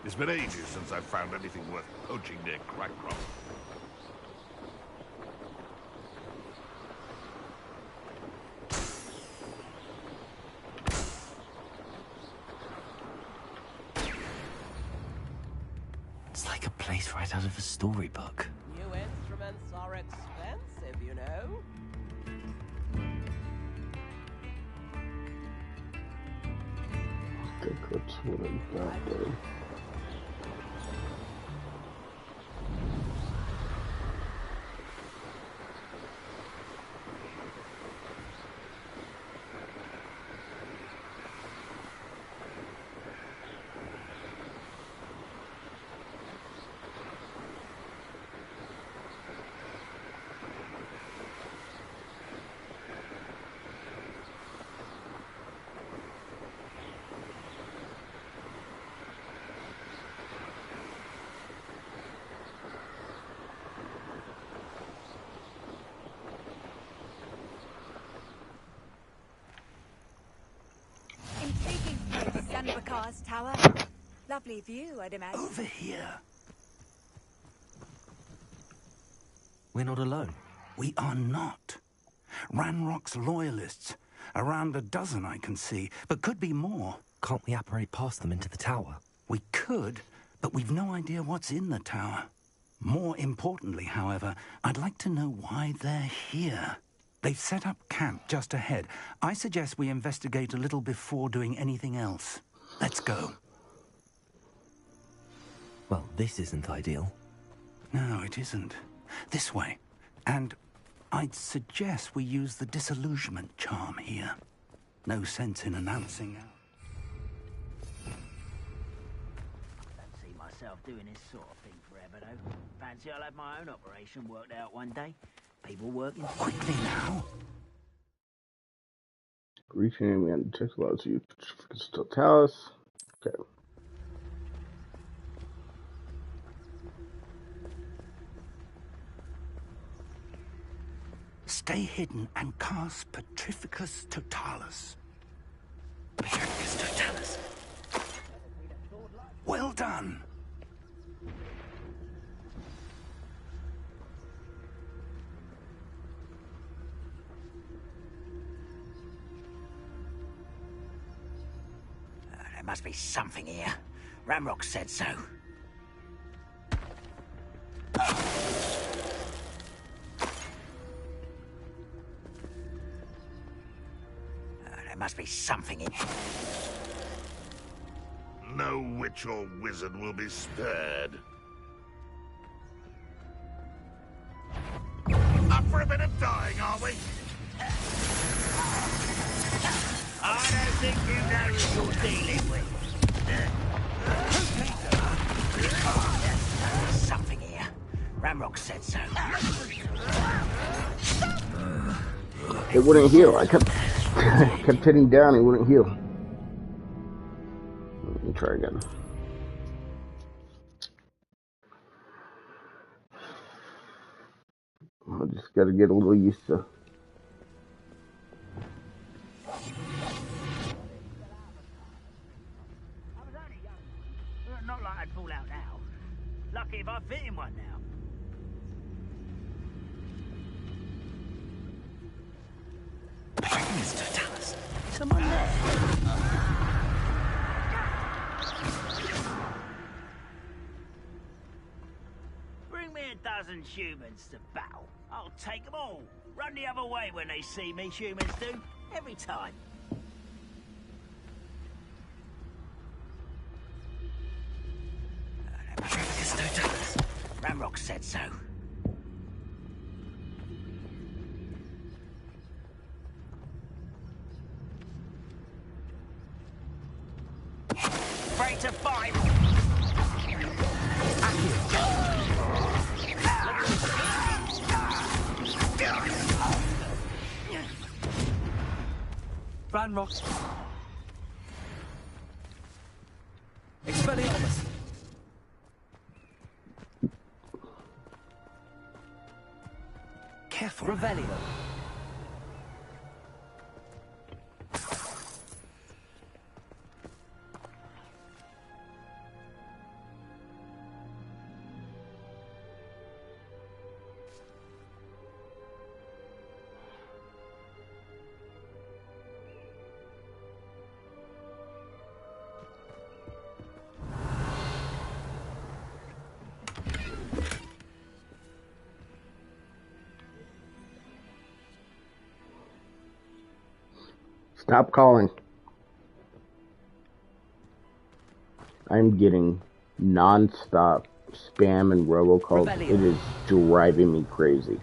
[SPEAKER 10] It's been ages since I've found anything worth poaching near Crackcroft.
[SPEAKER 3] It's like a place right out of a storybook.
[SPEAKER 11] New instruments are expensive, you know.
[SPEAKER 1] I think that's what I got there.
[SPEAKER 4] Intriguing place, Sanbakar's tower. Lovely view, I'd imagine.
[SPEAKER 2] Over here.
[SPEAKER 3] We're not alone.
[SPEAKER 2] We are not. Ranrock's loyalists. Around a dozen I can see, but could be more.
[SPEAKER 3] Can't we apparate past them into the tower?
[SPEAKER 2] We could, but we've no idea what's in the tower. More importantly, however, I'd like to know why they're here. They've set up camp just ahead. I suggest we investigate a little before doing anything else. Let's go.
[SPEAKER 3] Well, this isn't ideal.
[SPEAKER 2] No, it isn't. This way. And I'd suggest we use the disillusionment charm here. No sense in announcing out.
[SPEAKER 12] Don't see myself doing this sort of thing forever, though. Fancy I'll have my own operation worked out one day. People working...
[SPEAKER 2] Quickly now.
[SPEAKER 1] Reaching enemy on the text allows you to still tell us. Okay.
[SPEAKER 2] Stay hidden and cast Petrificus Totalis. Petrificus Totalis. Well done.
[SPEAKER 12] There must be something here. Ramrock said so. There must be something in...
[SPEAKER 10] No witch or wizard will be spared. Up for a bit of dying, are we?
[SPEAKER 12] I don't think you know who you're dealing with. There's something here. Ramrock said so.
[SPEAKER 1] It wouldn't heal. I kept hitting down, it wouldn't heal. Let me try again. I just gotta get a little used to.
[SPEAKER 12] Not like I'd fall out now. Lucky if I fit in one now.
[SPEAKER 2] Mr. Dallas.
[SPEAKER 12] Someone there. Bring me a dozen humans to battle. I'll take them all. Run the other way when they see me, humans do. Every time. Mr. Dallas. Ramrock said so. Break to 5.
[SPEAKER 2] Ranrock. Expelliarmus. Careful. Revelio.
[SPEAKER 1] Stop calling. I'm getting non-stop spam and robocalls. It is driving me crazy.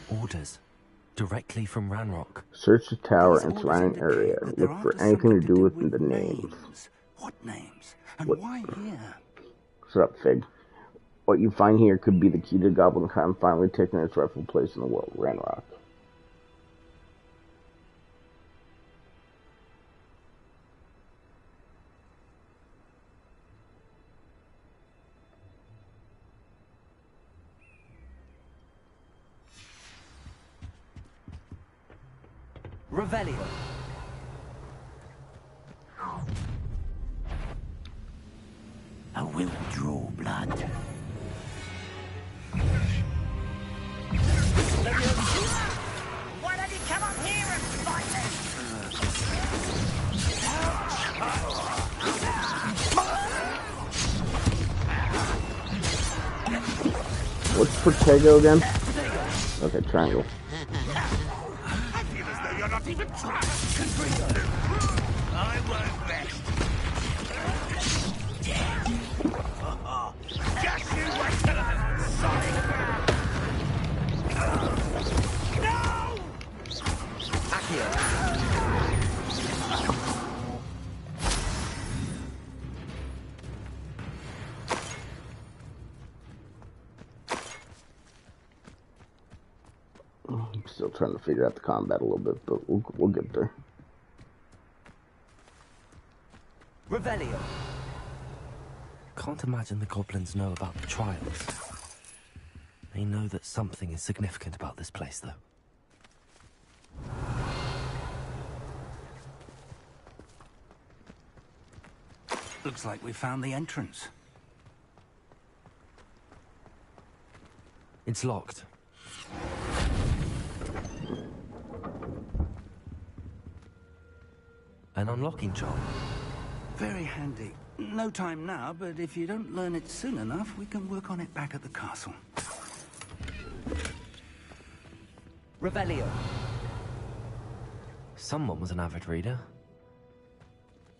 [SPEAKER 3] Orders. Directly from Ranrock.
[SPEAKER 1] Search the tower and surrounding area. Look for anything to do with the names.
[SPEAKER 2] What names? And why here?
[SPEAKER 1] Shut up, Fig. What you find here could be the key to Goblin Con finally taking its rightful place in the world, Ranrock.
[SPEAKER 2] Revelio.
[SPEAKER 12] I will draw blood. Why don't you come up here and fight
[SPEAKER 1] me? What's Protego again? Okay, triangle.
[SPEAKER 10] I feel as though you're not even trying. I won't rest. Just you wait till I'm on solid ground. No!
[SPEAKER 3] Accio.
[SPEAKER 1] I'm still trying to figure out the combat a little bit, but we'll get there.
[SPEAKER 2] Revelio.
[SPEAKER 3] Can't imagine the goblins know about the trials. They know that something is significant about this place, though.
[SPEAKER 2] Looks like we found the entrance.
[SPEAKER 3] It's locked. An unlocking charm.
[SPEAKER 2] Very handy. No time now, but if you don't learn it soon enough, we can work on it back at the castle. Revelio.
[SPEAKER 3] Someone was an avid reader.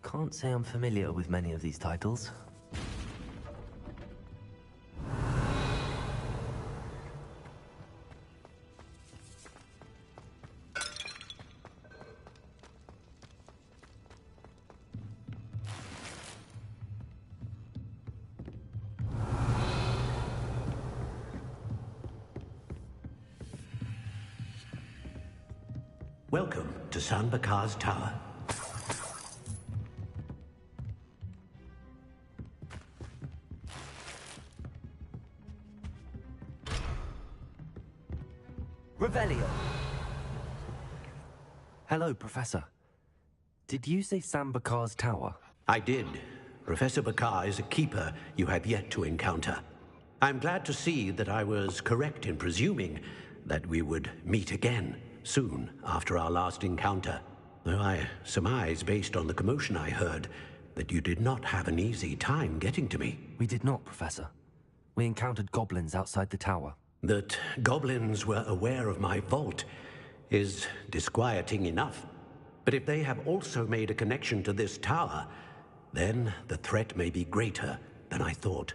[SPEAKER 3] Can't say I'm familiar with many of these titles.
[SPEAKER 5] Welcome to Sanbakar's Tower.
[SPEAKER 3] Revelio! Hello, Professor. Did you say Sambakar's tower?
[SPEAKER 5] I did. Professor Bakar is a keeper you have yet to encounter. I'm glad to see that I was correct in presuming that we would meet again soon after our last encounter, though I surmise, based on the commotion I heard, that you did not have an easy time getting to me.
[SPEAKER 3] We did not, Professor. We encountered goblins outside the tower.
[SPEAKER 5] That goblins were aware of my vault is disquieting enough. But if they have also made a connection to this tower, then the threat may be greater than I thought.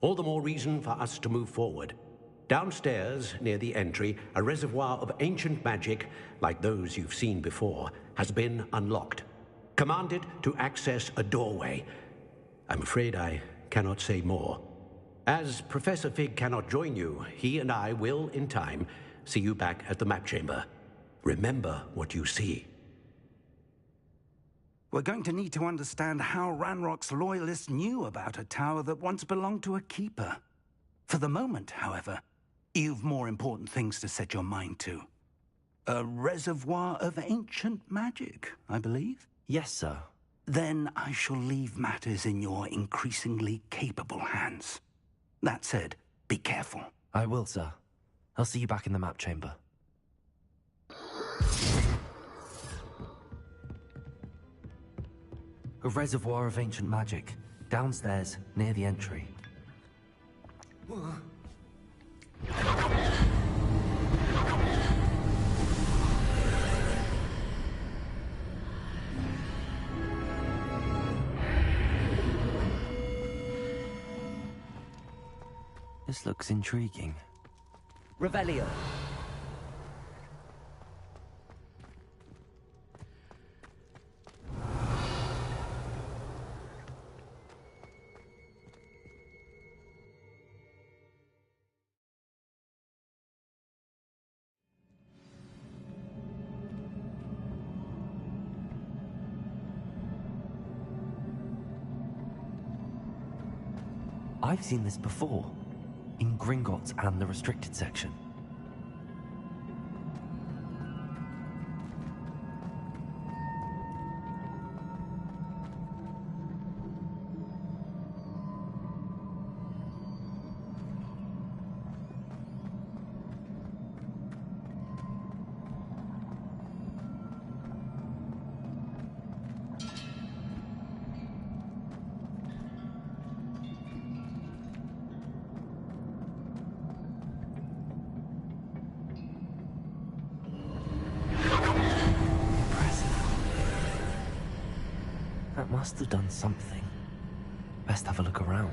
[SPEAKER 5] All the more reason for us to move forward. Downstairs, near the entry, a reservoir of ancient magic, like those you've seen before, has been unlocked. Commanded to access a doorway. I'm afraid I cannot say more. As Professor Fig cannot join you, he and I will, in time, see you back at the map chamber. Remember what you see.
[SPEAKER 2] We're going to need to understand how Ranrock's loyalists knew about a tower that once belonged to a keeper. For the moment, however, you've more important things to set your mind to. A reservoir of ancient magic, I believe?
[SPEAKER 3] Yes, sir.
[SPEAKER 2] Then I shall leave matters in your increasingly capable hands. That said, be careful.
[SPEAKER 3] I will, sir. I'll see you back in the map chamber. A reservoir of ancient magic, downstairs, near the entry. This looks intriguing.
[SPEAKER 11] Revelio.
[SPEAKER 3] I've seen this before, in Gringotts and the restricted section. That must have done something. Best have a look around.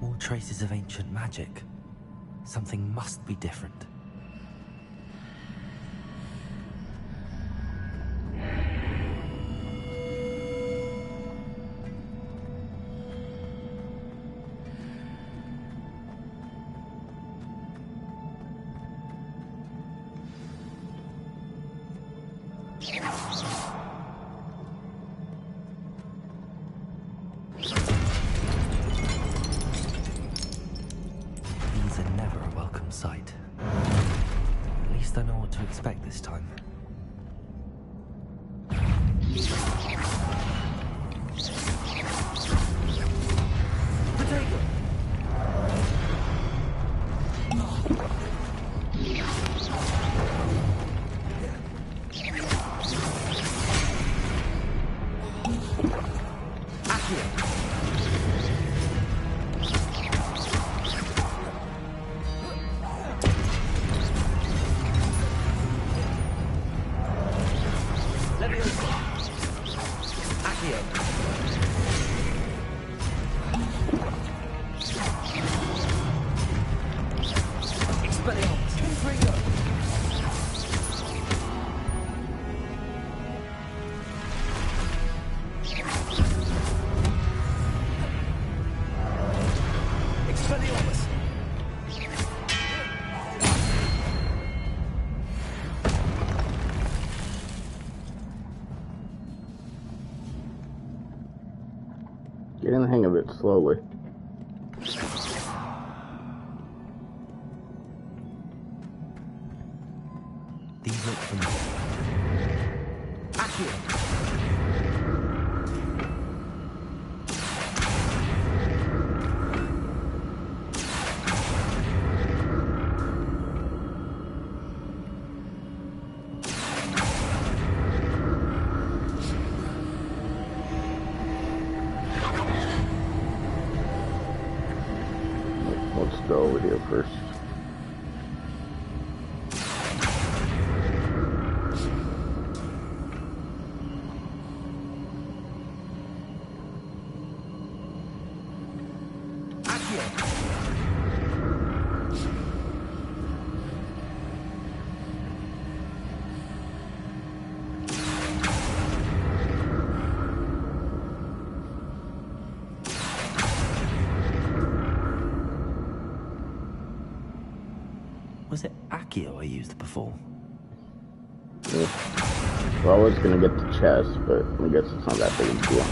[SPEAKER 3] More traces of ancient magic. Something must be different. These are never a welcome sight. At least I know what to expect this time.
[SPEAKER 1] it slowly.
[SPEAKER 3] These look familiar. Accio!
[SPEAKER 1] Let's go over here first.
[SPEAKER 3] Was it Accio I used before?
[SPEAKER 1] Yeah. Well, I was gonna get the chest, but I guess it's not that big of a deal.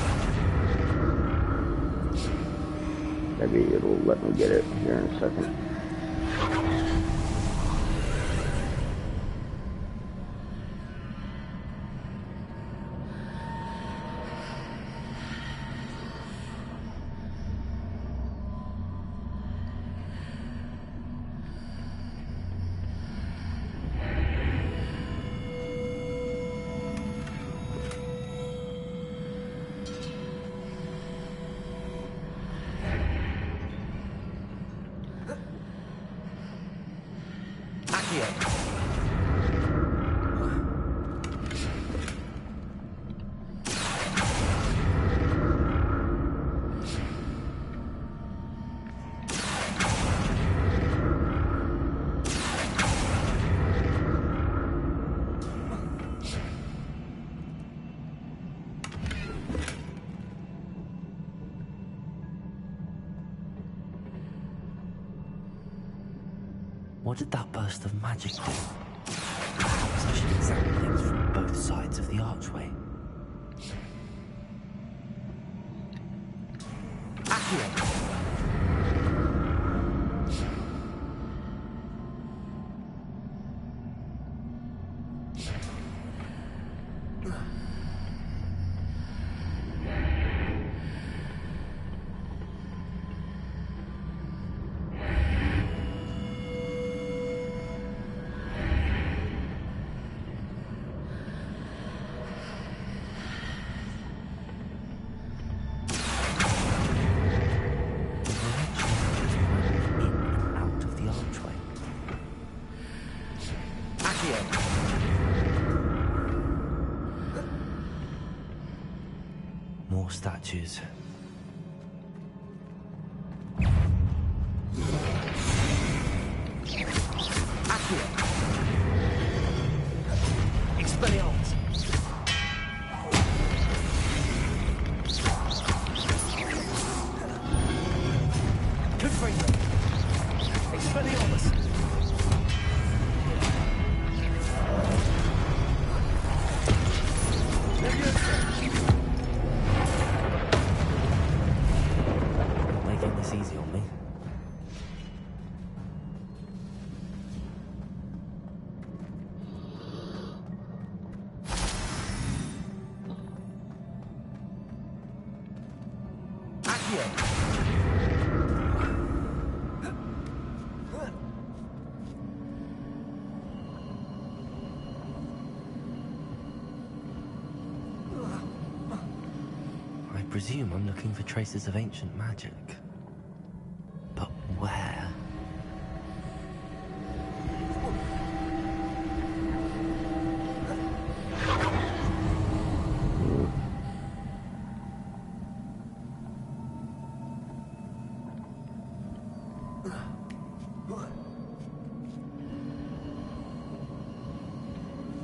[SPEAKER 1] Maybe it'll let me get it here in a second.
[SPEAKER 3] What did that burst of magic do? Perhaps I should examine things from both sides of the archway. Accio! More statues. Accio! Expelliarmus! Confringo! Expelliarmus! Making this easy on me. I presume I'm looking for traces of ancient magic. But where?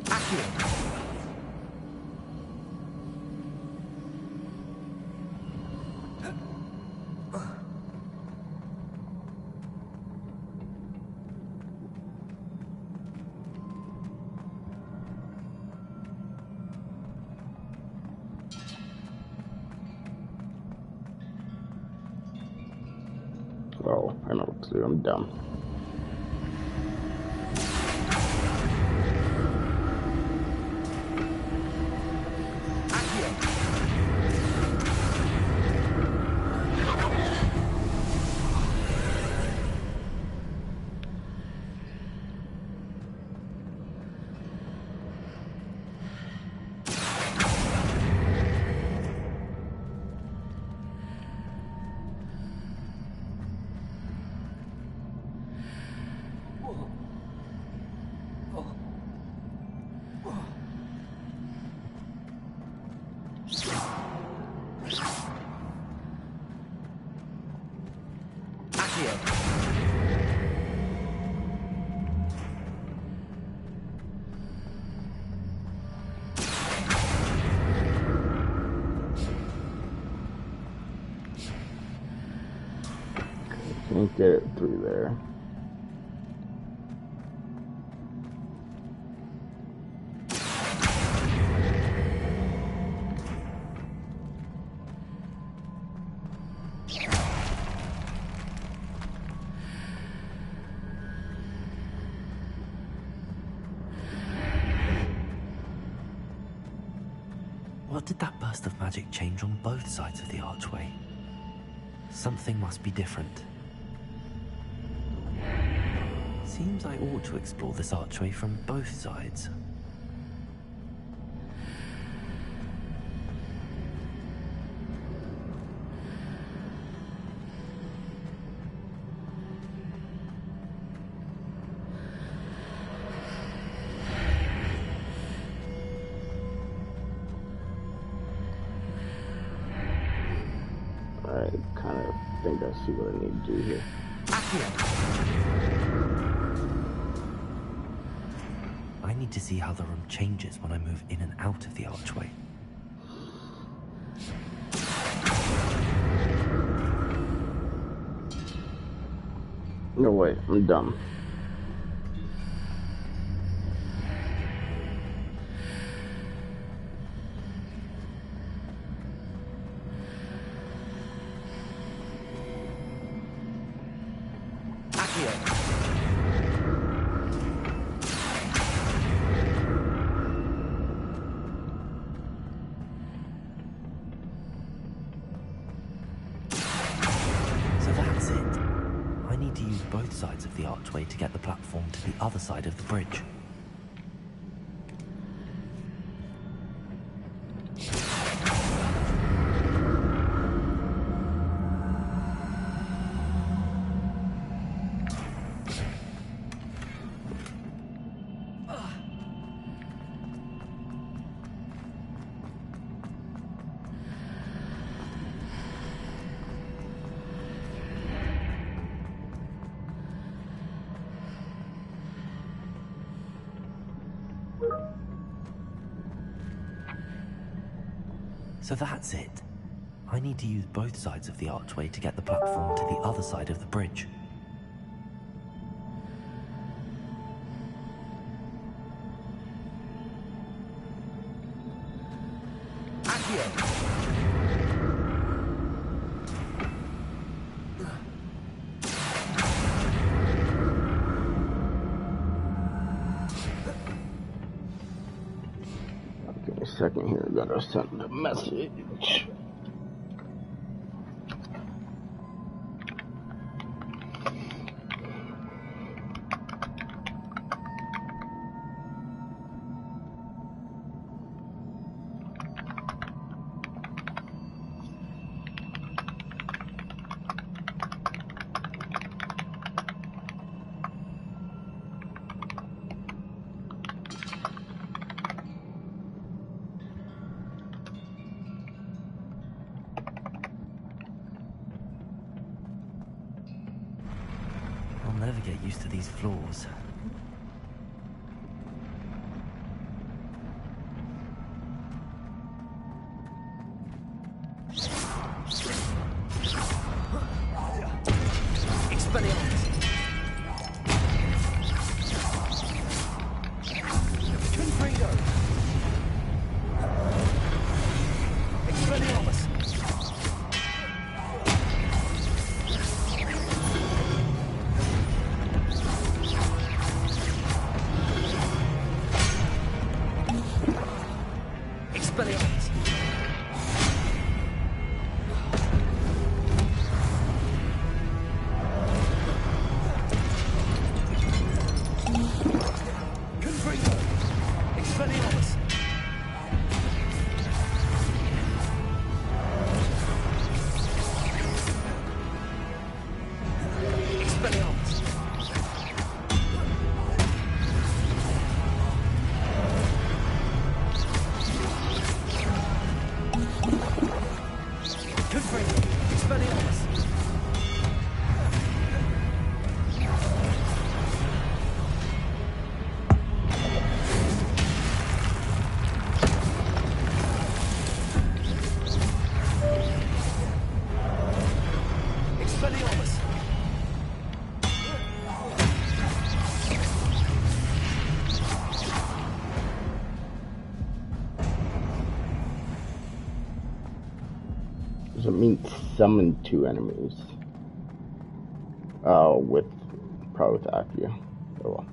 [SPEAKER 3] Accio!
[SPEAKER 1] Oh, I know what to do. I'm dumb. Can't get it through there.
[SPEAKER 3] What did that burst of magic change on both sides of the archway? Something must be different. Seems I ought to explore this archway from both sides.
[SPEAKER 1] I kind of think I see what I need to do here.
[SPEAKER 3] I need to see how the room changes when I move in and out of the archway.
[SPEAKER 1] No way, I'm dumb.
[SPEAKER 3] Both sides of the archway to get the platform to the other side of the bridge. So that's it. I need to use both sides of the archway to get the platform to the other side of the bridge.
[SPEAKER 1] A second here, gotta send a message.
[SPEAKER 3] I'll never get used to these floors.
[SPEAKER 13] Expelliarmus!
[SPEAKER 1] Does it mean summon 2 enemies? Oh, probably with Accio. Oh well.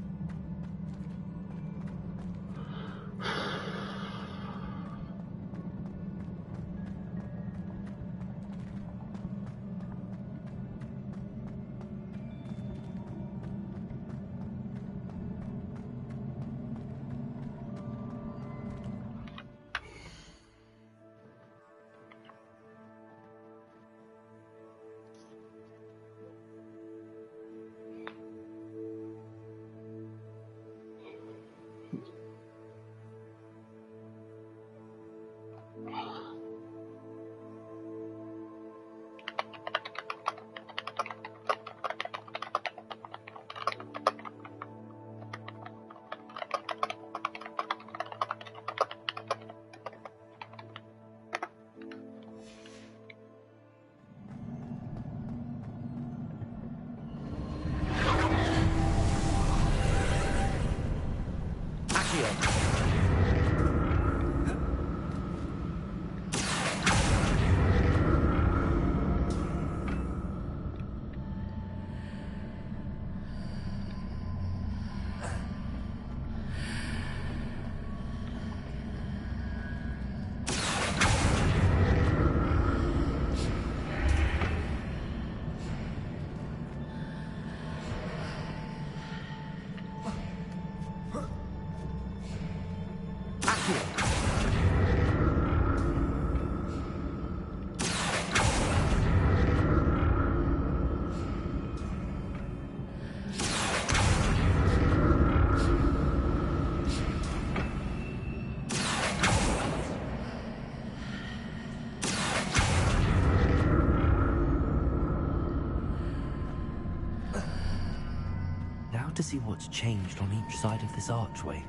[SPEAKER 3] Now to see what's changed on each side of this archway.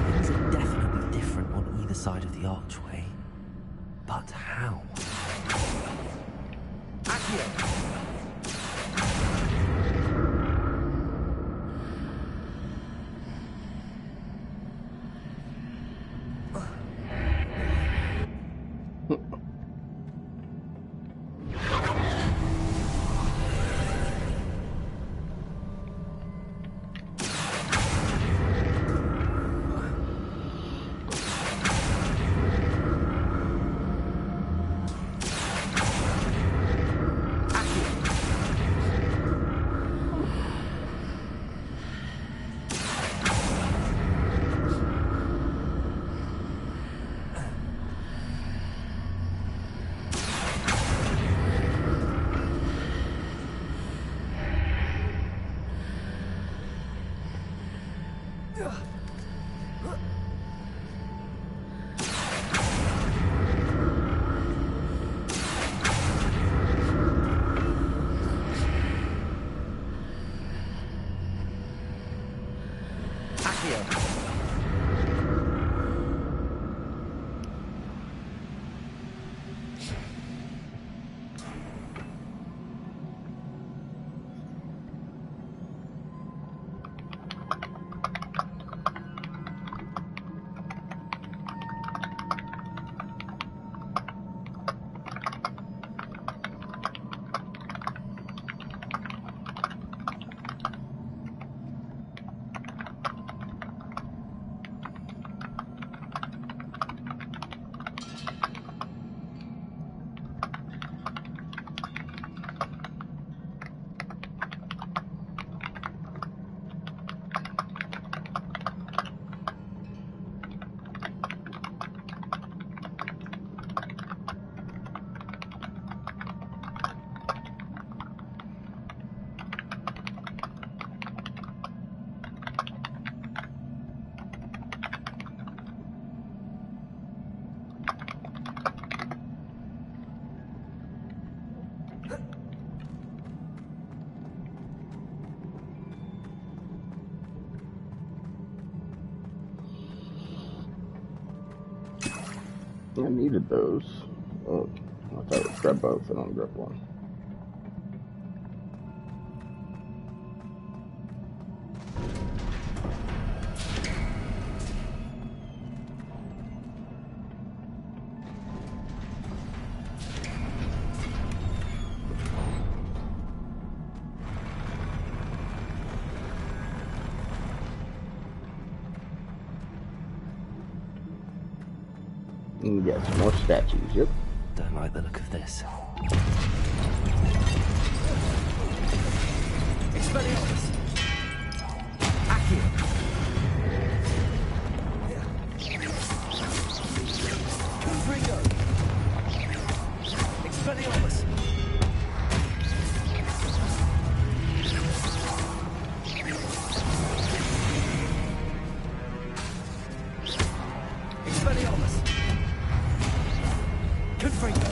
[SPEAKER 3] Things are definitely different on either side of the archway. But how?
[SPEAKER 1] I needed those. Oh, I thought I'd grab both. I don't grab one. Yes, more statues, yep.
[SPEAKER 3] Don't like the look of this.
[SPEAKER 13] Expelliarmus! Accio! Confringo! Expelliarmus! Expelliarmus! Confringo!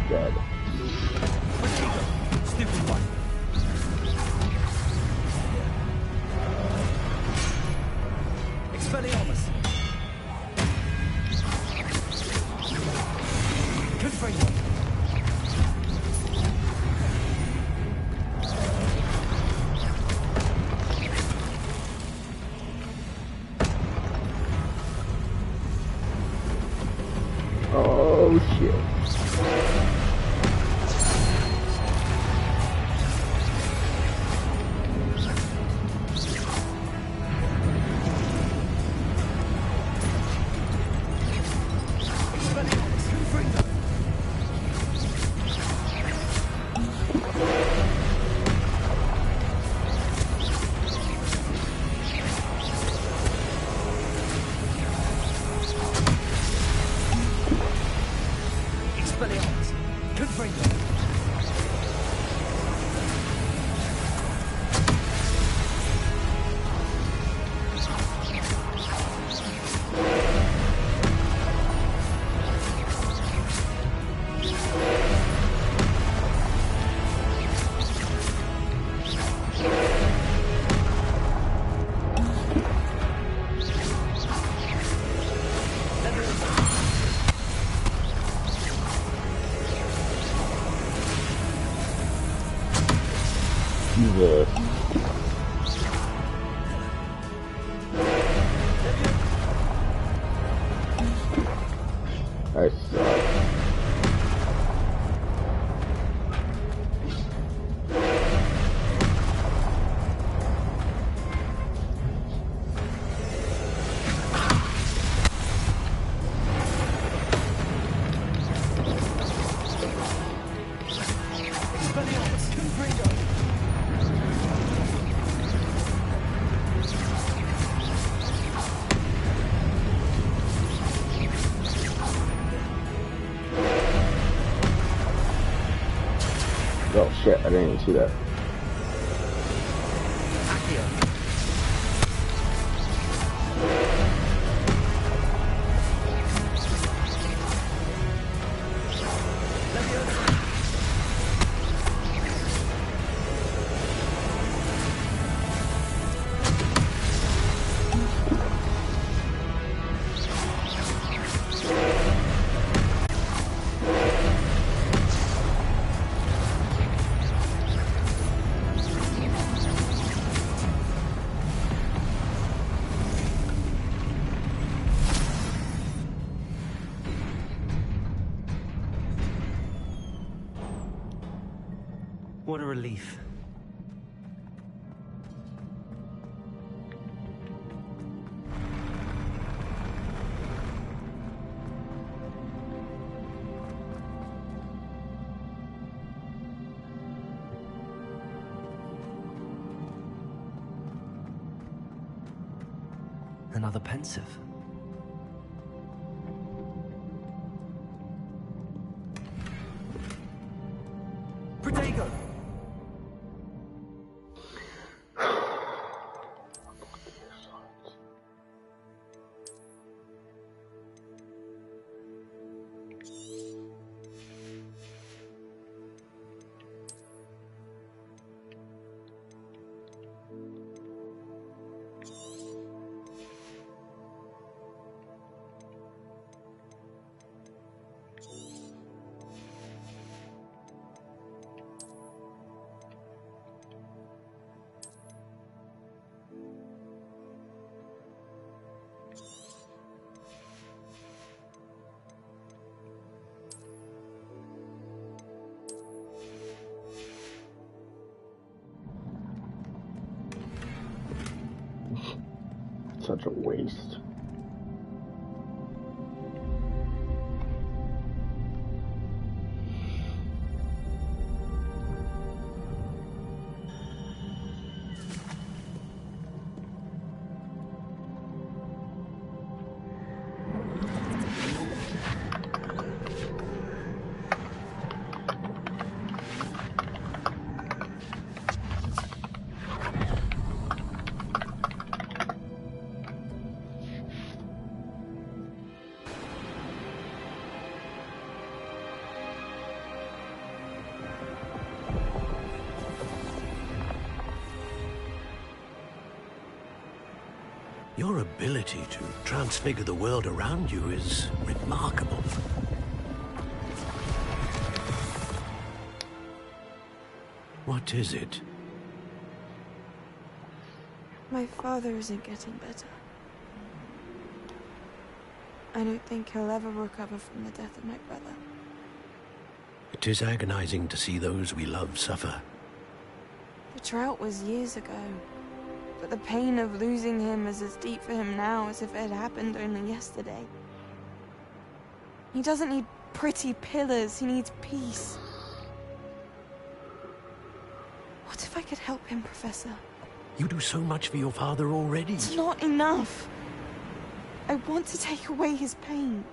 [SPEAKER 1] Dead.
[SPEAKER 13] Stupid one. Expelliarmus. Confringo.
[SPEAKER 1] Oh shit.
[SPEAKER 13] Expelliarmus. Confringo. Expelliarmus. Confringo.
[SPEAKER 1] Jesus. I suck.
[SPEAKER 13] Expelliarmus. Confringo.
[SPEAKER 1] Oh shit, I didn't even see that.
[SPEAKER 13] Accio. Leviosa.
[SPEAKER 3] What a relief. Another pensive.
[SPEAKER 13] Protego.
[SPEAKER 1] such a waste.
[SPEAKER 5] Your ability to transfigure the world around you is remarkable. What is it?
[SPEAKER 14] My father isn't getting better. I don't think he'll ever recover from the death of my brother.
[SPEAKER 5] It is agonizing to see those we love suffer.
[SPEAKER 14] The drought was years ago, but the pain of losing him is as deep for him now as if it had happened only yesterday. He doesn't need pretty pillars, he needs peace. What if I could help him, Professor?
[SPEAKER 5] You do so much for your father already.
[SPEAKER 14] It's not enough. I want to take away his pain.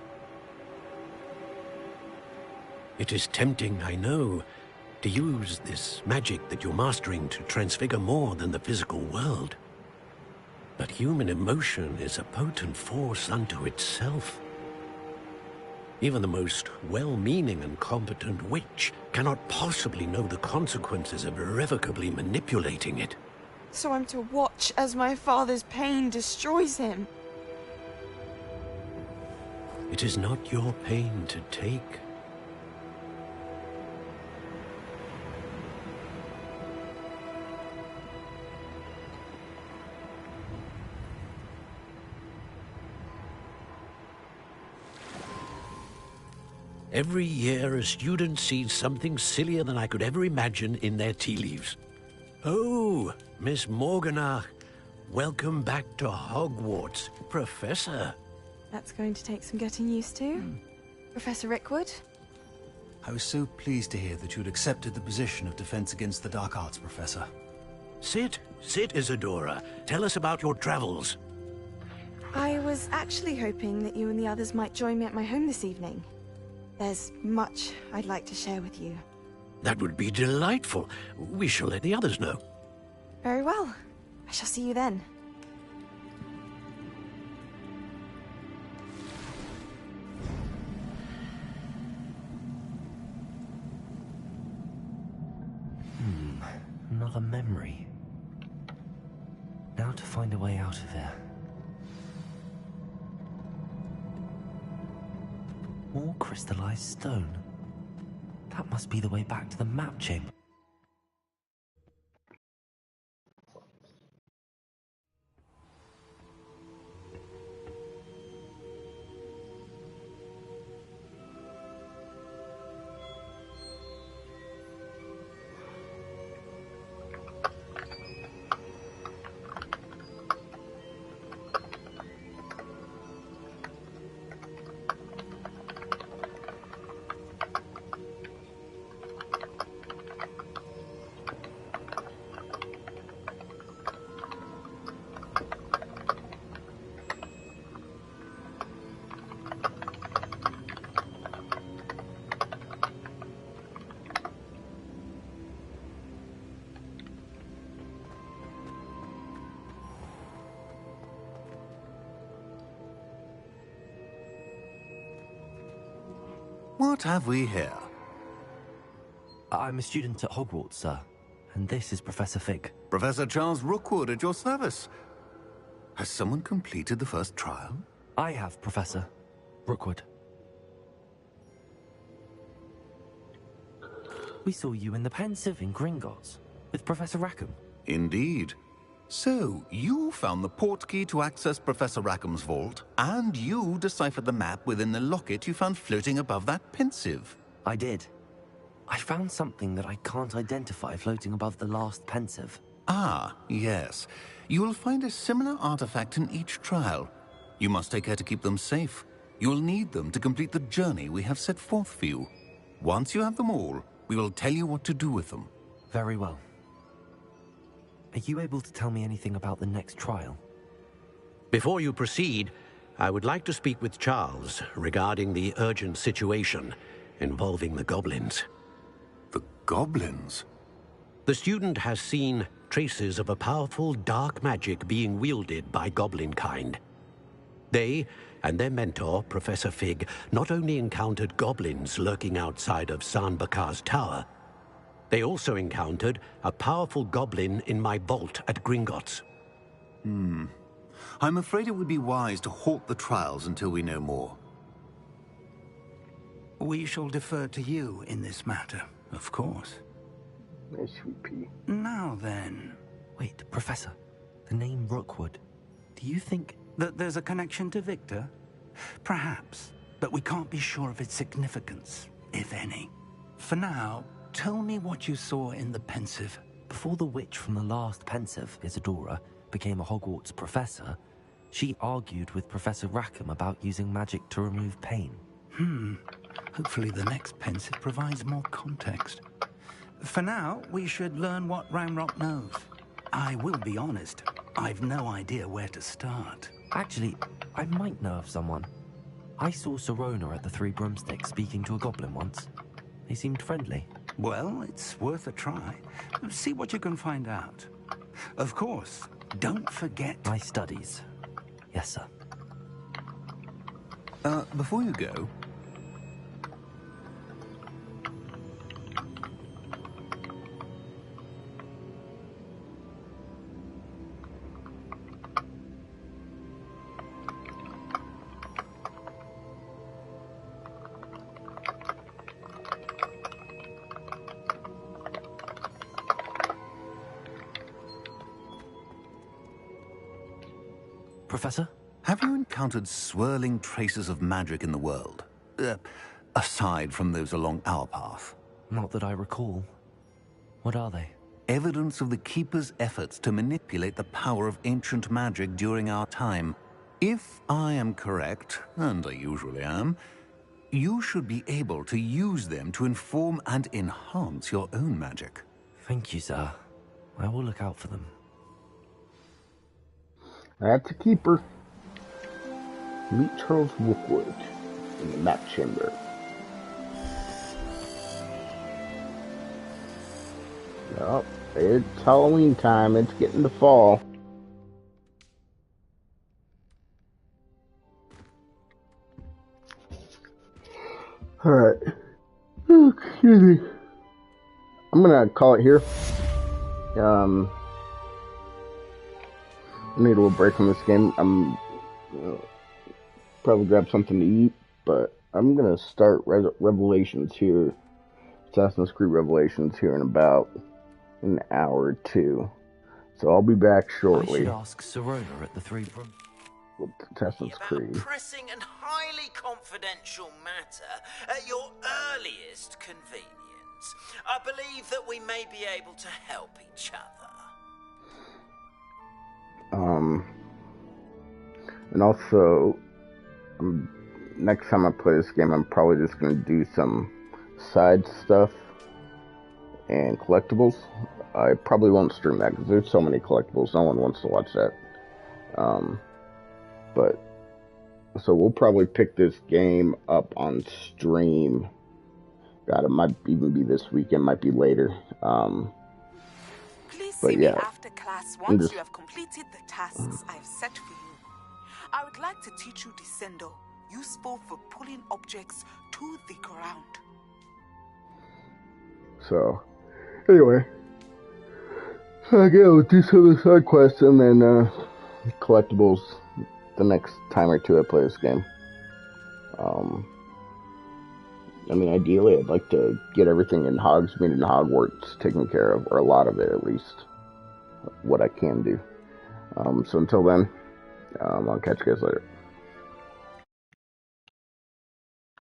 [SPEAKER 5] It is tempting, I know, to use this magic that you're mastering to transfigure more than the physical world. But human emotion is a potent force unto itself. Even the most well-meaning and competent witch cannot possibly know the consequences of irrevocably manipulating it.
[SPEAKER 14] So I'm to watch as my father's pain destroys him.
[SPEAKER 5] It is not your pain to take. Every year, a student sees something sillier than I could ever imagine in their tea leaves. Oh, Miss Morganach, welcome back to Hogwarts, Professor.
[SPEAKER 14] That's going to take some getting used to. Professor Rickwood?
[SPEAKER 13] I was so pleased to hear that you'd accepted the position of Defense Against the Dark Arts, Professor.
[SPEAKER 5] Sit, Isadora. Tell us about your travels.
[SPEAKER 14] I was actually hoping that you and the others might join me at my home this evening. There's much I'd like to share with you.
[SPEAKER 5] That would be delightful. We shall let the others know.
[SPEAKER 14] Very well. I shall see you then.
[SPEAKER 3] Another memory. Now to find a way out of here. More crystallized stone. That must be the way back to the map chamber.
[SPEAKER 10] What have we here?
[SPEAKER 3] I'm a student at Hogwarts, sir. And this is Professor Fig.
[SPEAKER 10] Professor Charles Rookwood at your service. Has someone completed the first trial?
[SPEAKER 3] I have, Professor Rookwood. We saw you in the Pensive in Gringotts with Professor Rackham.
[SPEAKER 10] Indeed. So, you found the portkey to access Professor Rackham's vault, and you deciphered the map within the locket you found floating above that Pensive.
[SPEAKER 3] I did. I found something that I can't identify floating above the last Pensive.
[SPEAKER 10] Ah, yes. You will find a similar artifact in each trial. You must take care to keep them safe. You will need them to complete the journey we have set forth for you. Once you have them all, we will tell you what to do with them.
[SPEAKER 3] Very well. Are you able to tell me anything about the next trial?
[SPEAKER 5] Before you proceed, I would like to speak with Charles regarding the urgent situation involving the goblins.
[SPEAKER 10] The goblins?
[SPEAKER 5] The student has seen traces of a powerful dark magic being wielded by goblin kind. They and their mentor, Professor Fig, not only encountered goblins lurking outside of San Bakar's tower, they also encountered a powerful goblin in my vault at Gringotts.
[SPEAKER 10] I'm afraid it would be wise to halt the trials until we know more.
[SPEAKER 2] We shall defer to you in this matter, of course.
[SPEAKER 1] Nice sweet pea.
[SPEAKER 2] Now then...
[SPEAKER 3] Wait, Professor, the name Rookwood, do you think...
[SPEAKER 2] that there's a connection to Victor? Perhaps, but we can't be sure of its significance, if any. For now, tell me what you saw in the Pensive.
[SPEAKER 3] Before the witch from the last Pensive, Isadora, became a Hogwarts professor, she argued with Professor Rackham about using magic to remove pain.
[SPEAKER 2] Hopefully the next Pensive provides more context. For now, we should learn what Ranrock knows. I will be honest, I've no idea where to start.
[SPEAKER 3] Actually, I might know of someone. I saw Sirona at the Three Broomsticks speaking to a goblin once. They seemed friendly.
[SPEAKER 2] Well, it's worth a try. See what you can find out. Of course, don't forget...
[SPEAKER 3] my studies. Yes, sir.
[SPEAKER 10] Before you go...
[SPEAKER 3] Professor?
[SPEAKER 10] Have you encountered swirling traces of magic in the world? Aside from those along our path?
[SPEAKER 3] Not that I recall. What are they?
[SPEAKER 10] Evidence of the Keeper's efforts to manipulate the power of ancient magic during our time. If I am correct, and I usually am, you should be able to use them to inform and enhance your own magic.
[SPEAKER 3] Thank you, sir. I will look out for them.
[SPEAKER 1] That's a keeper. Meet Charles Rookwood in the map chamber. Yup, it's Halloween time. It's getting to fall. Alright. Excuse me. I'm gonna call it here. I need a little break from this game. I'm probably grab something to eat, but I'm gonna start Revelations here, Assassin's Creed Revelations here in about an hour or two. So I'll be back shortly.
[SPEAKER 3] I should ask Sirona at the Three Broom.
[SPEAKER 1] With Assassin's Creed.
[SPEAKER 12] Pressing and highly confidential matter at your earliest convenience. I believe that we may be able to help each other.
[SPEAKER 1] And also, next time I play this game, I'm probably just going to do some side stuff and collectibles. I probably won't stream that because there's so many collectibles. No one wants to watch that. But so we'll probably pick this game up on stream. God, it might even be this weekend, might be later.
[SPEAKER 6] Please
[SPEAKER 1] but
[SPEAKER 6] see
[SPEAKER 1] yeah,
[SPEAKER 6] me after class once you have completed the tasks I've set for you. I would like to teach you Descendo, useful for pulling objects to the ground.
[SPEAKER 1] So, anyway, I will do some of the side quests and then collectibles the next time or two I play this game. I mean, ideally, I'd like to get everything in Hogsmeade and Hogwarts taken care of, or a lot of it at least, what I can do. So until then, I'll catch you guys later.